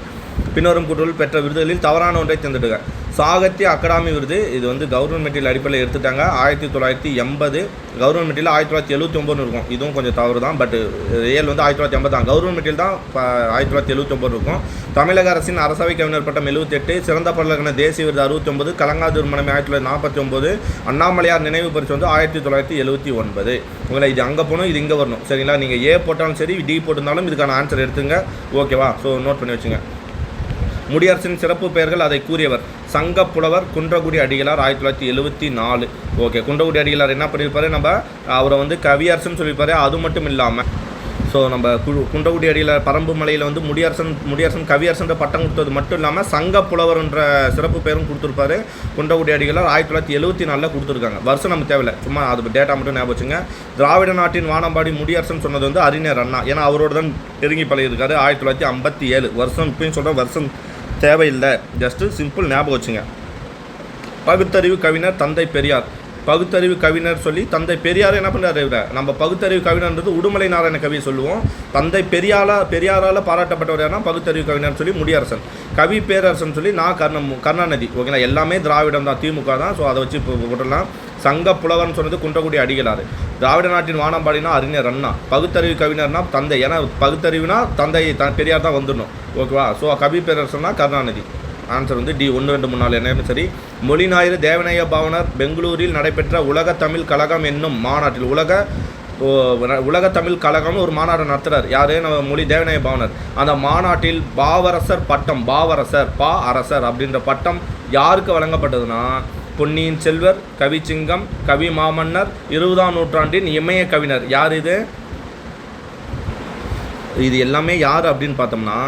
பின்வரும் கூற்றுகள் பெற்ற விருதுகளில் தவறான ஒன்றை தேர்ந்தெடுக்க. சாகித்ய அகாடமி விருது, இது வந்து கவர்மெண்ட் மெட்டீரியல் அடிப்படையில் எடுத்துட்டாங்க. 1980. கவர்மெண்ட் மெட்டீரியல் 1979 இருக்கும். இதுவும் கொஞ்சம் தவறு தான். பட் ரியல் வந்து 1980 தான். கவர்மெண்ட் மெட்டீரியல் தான் 1979 இருக்கும். தமிழக அரசின் அரசவை கவிஞர் பட்டம் 78. சிறந்த பாடலுக்கான தேசிய விருது 69. கலங்கா திருமணம் 1949. அண்ணாமலையார் நினைவு பரிசு வந்து 1979. உங்களை இது அங்கே போகணும், இது இங்கே வரணும். சரிங்களா. நீங்கள் ஏ போட்டாலும் சரி, டி போட்டிருந்தாலும் இதுக்கான ஆன்சர் எடுத்துங்க. ஓகேவா. ஸோ நோட் பண்ணி வச்சுங்க. முடியரசின் சிறப்பு பெயர்கள் அதை கூறியவர். சங்கப்புலவர் குன்றக்குடி அடிகளார் 1974. ஓகே, குன்றக்குடி அடிகளார் என்ன பண்ணியிருப்பாரு, நம்ம அவரை வந்து கவியரசன் சொல்லியிருப்பாரு. அது மட்டும் இல்லாமல் ஸோ நம்ம குன்றக்குடி அடிகளார் பரம்பு மலையில் வந்து முடியரசன் கவியரசன்ற பட்டம் கொடுத்தது மட்டும் இல்லாமல் சங்கப்புலவர்ன்ற சிறப்பு பெயரும் கொடுத்துருப்பாரு. குன்றக்குடி அடிகளார் 1974 கொடுத்துருக்காங்க. வருஷம் நமக்கு தேவையில்லை, சும்மா அது டேட்டா மட்டும் ஞாபகம் வச்சுங்க. திராவிட நாட்டின் வானம்பாடி முடியரசன் சொன்னது வந்து அறிஞர் அண்ணா. ஏன்னா அவரோட தான் நெருங்கி பழகிருக்காரு. 1957 வருஷம். இப்பயும் சொல்கிற வருஷம் தேவையில்லை, ஜஸ்ட்டு சிம்பிள் ஞாபகம் வச்சுங்க. பகுத்தறிவு கவிஞர் தந்தை பெரியார். பகுத்தறிவு கவிஞர் சொல்லி தந்தை பெரியார் என்ன பண்ணுறாரு, நம்ம பகுத்தறிவு கவிஞர்ன்றது உடுமலை நாராயண கவியை சொல்லுவோம். தந்தை பெரியாரால் பாராட்டப்பட்டவர் யாருன்னா பகுத்தறிவு கவிஞர் சொல்லி முடியரசன். கவி பேரரசன் சொல்லி கருணாநிதி. ஓகேங்களா. எல்லாமே திராவிடம் தான், திமுக தான். ஸோ அதை வச்சு போட்டுடலாம். சங்க புலவர்னு சொன்னது குன்றக்குடி அடிகளார். திராவிட நாட்டின் வானம்பாடினா அறிஞர் அண்ணா. பகுத்தறிவு கவிஞர்னா தந்தை, ஏன்னா பகுத்தறிவுனா தந்தை பெரியார் தான் வந்துடணும். ஓகேவா. ஸோ கவி பேரரசன்னா கருணாநிதி. ஆன்சர் வந்து டி. 1, 2, 3, 4 என்னன்னு சரி. மொழி ஞாயிறு தேவநேய பாவனர் பெங்களூரில் நடைபெற்ற உலக தமிழ் கழகம் என்னும் மாநாட்டில் உலக தமிழ் கழகம்னு ஒரு மாநாடு நடத்துகிறார். யார், நம்ம மொழி தேவநேய பாவனர். அந்த மாநாட்டில் பாவரசர் பட்டம், அரசர் அப்படின்ற பட்டம் யாருக்கு வழங்கப்பட்டதுன்னா பொன்னியின் செல்வர், கவிச்சிங்கம், கவி மாமன்னர், 20ஆம் நூற்றாண்டின் இமய கவிஞர். யார் இது, இது எல்லாமே யார் அப்படின்னு பார்த்தோம்னா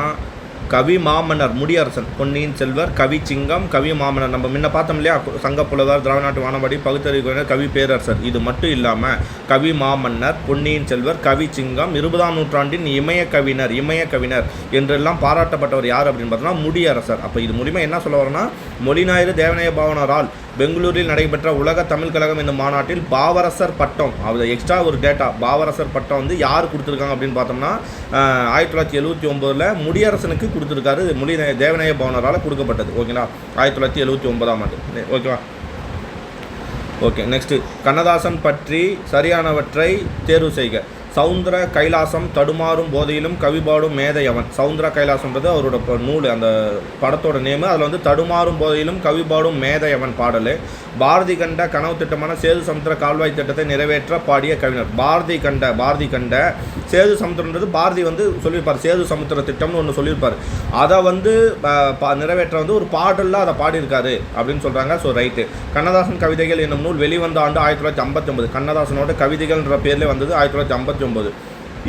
கவி மாமன்னர் முடியரசன், பொன்னியின் செல்வர், கவி சிங்கம், கவி மாமன்னர். நம்ம முன்ன பார்த்தோம் இல்லையா, சங்கப்புலவர், திராவிநாட்டு வானபடி, பகுத்தறிவு, கவி பேரரசர். இது மட்டும் இல்லாமல் கவி மாமன்னர், பொன்னியின் செல்வர், கவி சிங்கம், 20ஆம் நூற்றாண்டின் இமய கவிஞர் என்றெல்லாம் பாராட்டப்பட்டவர் யார் அப்படின்னு பார்த்தோம்னா முடியரசர். அப்போ இது மூலிமா என்ன சொல்ல வரோன்னா, மொழிஞாயிறு தேவநேய பாவனரால் பெங்களூரில் நடைபெற்ற உலக தமிழ் கழகம் என்னும் மாநாட்டில் பாவரசர் பட்டம், அது எக்ஸ்ட்ரா ஒரு டேட்டா, பாவரசர் பட்டம் வந்து யார் கொடுத்துருக்காங்க அப்படின்னு பார்த்தோம்னா 1979 முடியரசனுக்கு கொடுத்துருக்காரு. தேவநேய பவனரால் கொடுக்கப்பட்டது. ஓகேங்களா, 1979ஆம் ஆண்டு. ஓகேவா, ஓகே. நெக்ஸ்ட்டு, கண்ணதாசன் பற்றி சரியானவற்றை தேர்வு செய்க. சவுந்தர கைலாசம் தடுமாறும் போதையிலும் கவிபாடும் மேதையவன். சவுந்தர கைலாசம்ன்றது அவரோட நூல், அந்த படத்தோட நேமு. அதில் வந்து தடுமாறும் போதையிலும் கவிபாடும் மேதையவன் பாடல். பாரதி கண்ட கனவு திட்டமான சேது சமுத்திர கால்வாய் திட்டத்தை நிறைவேற்ற பாடிய கவிஞர். பாரதி கண்ட சேது சமுத்திரன்றது பாரதி வந்து சொல்லியிருப்பார், சேது சமுத்திர திட்டம்னு ஒன்று சொல்லியிருப்பார். அதை வந்து நிறைவேற்ற வந்து ஒரு பாடலில் அதை பாடியிருக்காரு அப்படின்னு சொல்கிறாங்க. So right. கண்ணதாசன் கவிதைகள் என்னும் நூல் வெளிவந்த ஆண்டு 1959. கண்ணதாசனோட கவிதைகள்ன்ற பேர்லேயே வந்தது 1959.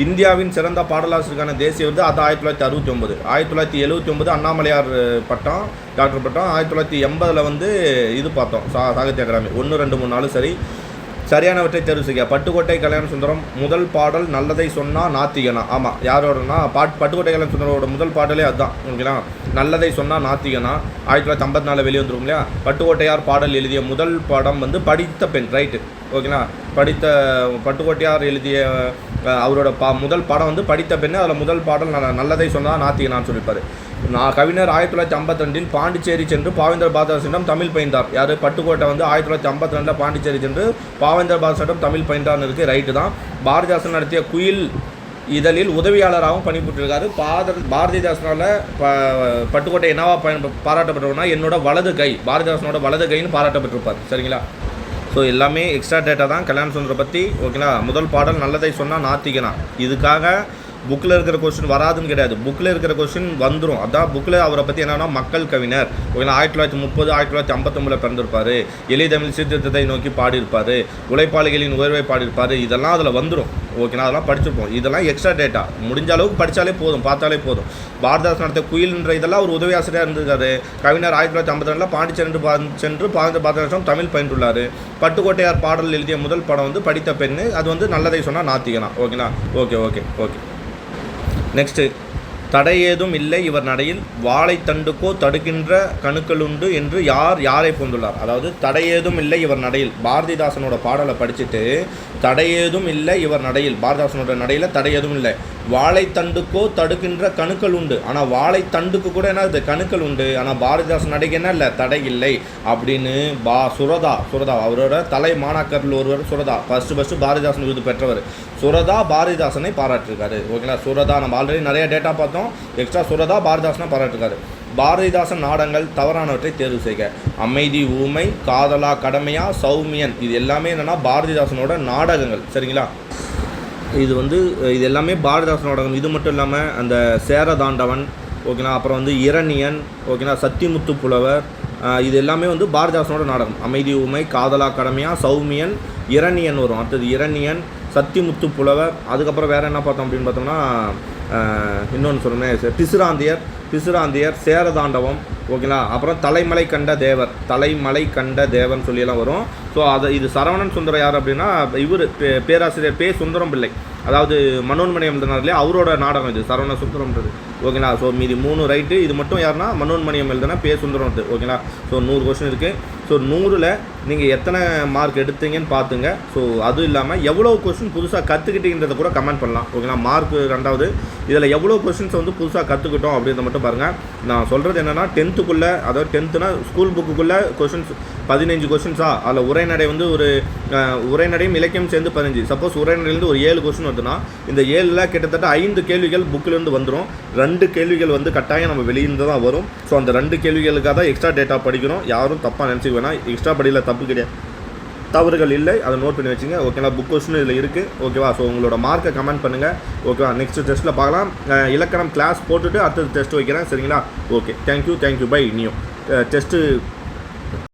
இந்தியாவின் சிறந்த பாடலாசிரியருக்கான தேசிய விருது அது 1969. 1979 அண்ணாமலையார் பட்டம், டாக்டர் பட்டம். 1980 வந்து இது பார்த்தோம், சாகித்ய அகாடமி. 1 2 3 4 சரி. சரியானவற்றை தேர்வு செய்ய. பட்டுக்கோட்டை கல்யாண சுந்தரம் முதல் பாடல் நல்லதை சொன்னா நாத்திகனா. ஆமாம், யாரோடனா பட்டுக்கோட்டை கல்யாண சுந்தரோட முதல் பாடலே அதுதான். ஓகேங்களா, நல்லதை சொன்னா நாத்திகனா 1954 வெளியே வந்துடும் இல்லையா. பட்டுக்கோட்டையார் பாடல் எழுதிய முதல் படம் வந்து படித்த பெண். ரைட்டு, ஓகேங்களா. பட்டுக்கோட்டையார் எழுதிய அவரோட முதல் படம் வந்து படித்த பெண். அதில் முதல் பாடல் நல்லதை சொன்னா நாத்திகனான்னு சொல்லியிருப்பார். கவிஞர் 1952 பாண்டிச்சேரி சென்று பாவேந்தர் பாரதிதாசனிடம் தமிழ் பயின்றார். யார்? பட்டுக்கோட்டை வந்து 1952 பாண்டிச்சேரி சென்று பாவேந்தர் பாரதிதாசனிடம் தமிழ் பயின்றார்னு இருக்குது. ரைட்டு தான். பாரதிதாசன் நடத்திய குயில் இதழில் உதவியாளராகவும் பணிபுரிஞ்சிருக்காரு. பாரதிதாசனால் பட்டுக்கோட்டை என்னவா பாராட்டப்பட்டவனா, என்னோட வலது கை, பாரதிதாசனோட வலது கைன்னு பாராட்டப்பட்டிருப்பார். சரிங்களா. ஸோ எல்லாமே எக்ஸ்ட்ரா டேட்டா தான் கல்யாண சுந்தரை பற்றி. ஓகேங்களா. முதல் பாடல் நல்லதை சொன்னால் நாத்திகனா. இதுக்காக புக்கில் இருக்கிற கொஸ்டின் வராதுன்னு கிடையாது, புக்கில் இருக்கிற கொஸ்டின் வந்துடும். அதான் புக்கில் அவரை பற்றி என்னென்னா மக்கள் கவிஞர். ஓகேங்களா. 1930 1959 பிறந்திருப்பார். எளிய தமிழ் சீர்திருத்தத்தை நோக்கி பாடியிருப்பார். உழைப்பாளிகளின் உயர்வை பாடியிருப்பார். இதெல்லாம் அதில் வந்துடும். ஓகேங்களா, அதெல்லாம் படிச்சிருப்போம். இதெல்லாம் எக்ஸ்ட்ரா டேட்டா, முடிஞ்ச அளவுக்கு படித்தாலே போதும், பார்த்தாலே போதும். பாரதிதாசன் நடத்த குயில்ன்ற இதெல்லாம் ஒரு உதவி ஆசிரியராக இருந்திருக்காரு. கவிஞர் 1952 பாண்டிச்சேரி சென்று பாரதிதாசன் தமிழ் பயின்றுள்ளார். பட்டுக்கோட்டையார் பாடல் எழுதிய முதல் படம் வந்து படித்த பெண்ணு. அது வந்து நல்லதை சொன்னால் நாத்திகனா. ஓகேங்களா. ஓகே. நெக்ஸ்ட்டு, தடை ஏதும் இல்லை இவர் நடையில், வாழைத்தண்டுக்கோ தடுக்கின்ற கணுக்களுண்டு என்று யாரை போந்துள்ளார். அதாவது தடை ஏதும் இல்லை இவர் நடையில், பாரதிதாசனோட பாடலை படிச்சுட்டு தடை ஏதும் இல்லை இவர் நடையில், பாரதிதாசனோட நடையில் தடை ஏதும் இல்லை, வாழைத்தண்டுக்கோ தடுக்கின்ற கணுக்கள் உண்டு. ஆனால் வாழைத்தண்டுக்கு கூட என்ன இது கணுக்கள் உண்டு, ஆனால் பாரதிதாசன் நடைக்கு என்ன இல்லை, தடை இல்லை அப்படின்னு சுரதா அவரோட தலை மாணாக்கரில் ஒருவர் சுரதா, ஃபஸ்ட்டு பாரதிதாசன் விருது பெற்றவர் சுரதா பாரதிதாசனை பாராட்டிருக்காரு. ஓகேங்களா. சுரதா நம்ம ஆல்ரெடி நிறைய டேட்டா பார்த்தோம். எக்ஸ்ட்ரா சுரதா பாரதிதாசனை பாராட்டிருக்காரு. பாரதிதாசன் நாடகங்கள் தவறானவற்றை தேர்வு செய்க. அமைதி ஊமை, காதலா கடமையா, சௌமியன். இது எல்லாமே என்னென்னா பாரதிதாசனோட நாடகங்கள். சரிங்களா. இது எல்லாமே பாரதிதாசன் நாடகம். இது மட்டும் இல்லாமல் அந்த சேரதாண்டவன், ஓகேங்களா, அப்புறம் வந்து இரணியன், ஓகேங்களா, சத்திமுத்து புலவர், இது எல்லாமே வந்து பாரதிதாசனோட நாடகம். அமைதி ஊமை, காதலா கடமையா, சௌமியன், இரணியன் வரும். அடுத்தது இரணியன், சத்திமுத்து புலவர். அதுக்கப்புறம் வேறு என்ன பார்த்தோம் அப்படின்னு பார்த்தோம்னா இன்னொன்று சொன்னேன், பிசுராந்தியர், சேரதாண்டவம். ஓகேங்களா. அப்புறம் தலைமலை கண்ட தேவன் சொல்லியெல்லாம் வரும். ஸோ இது சரவணன் சுந்தரம் யார் அப்படின்னா இவர் பேராசிரியர் பே. சுந்தரம் பிள்ளை, அதாவது மனோன்மணியம் எழுதினார் இல்லையா, அவரோட நாடகம் இது சரவண சுந்தரம்ன்றது. ஓகேங்களா. ஸோ மீதி 3 ரைட்டு. இது மட்டும் யாருன்னா மனோன்மணியம் எழுதுனா பே. சுந்தரம். ஓகேங்களா. ஸோ 100 கொஸ்டின் இருக்குது. ஸோ 100ல் நீங்கள் எத்தனை மார்க் எடுத்தீங்கன்னு பார்த்துங்க. ஸோ அதுவும் இல்லாமல் எவ்வளோ கொஸ்டின் புதுசாக கற்றுக்கிட்டீங்கன்றதை கூட கமெண்ட் பண்ணலாம். ஓகேங்களா. மார்க் 2வது. இதில் எவ்வளோ கொஸ்டின்ஸ் வந்து புதுசாக கற்றுக்கிட்டோம் அப்படின்றத மட்டும் பாருங்கள். நான் சொல்கிறது என்னென்னா 10th, அதாவது 10th ஸ்கூல் புக்குக்குள்ளே கொஸ்டின்ஸ் 15 கொஸ்டின்ஸா, அதில் உரைநடை வந்து ஒரு உரைநடையும் இலக்கியம் சேர்ந்து 15. சப்போஸ் உரைநடையிலேருந்து ஒரு 7 கொஸ்டின் வருதுன்னா இந்த 7ல் கிட்டத்தட்ட 5 கேள்விகள் புக்கிலேருந்து வந்துடும். 2 கேள்விகள் வந்து கட்டாயம் நம்ம வெளியிருந்து தான் வரும். ஸோ அந்த 2 கேள்விகளுக்காக தான் எக்ஸ்ட்ரா டேட்டா படிக்கணும். யாரும் தப்பாக நினச்சிக்க வேணாம். எக்ஸ்ட்ரா படியில் தப்பு கிடையாது, தவறுகள் இல்லை, அதை நோட் பண்ணி வச்சுங்க. ஓகேவா. புக் கொஸ்டின் இதில் இருக்குது. ஓகேவா. ஸோ உங்களோட மார்க்கை கமெண்ட் பண்ணுங்கள். ஓகேவா. நெக்ஸ்ட் டெஸ்ட்டில் பார்க்கலாம். இலக்கணம் கிளாஸ் போட்டுட்டு அடுத்தது டெஸ்ட் வைக்கிறேன். சரிங்களா. ஓகே. தேங்க்யூ. பை. இனியும் டெஸ்ட்டு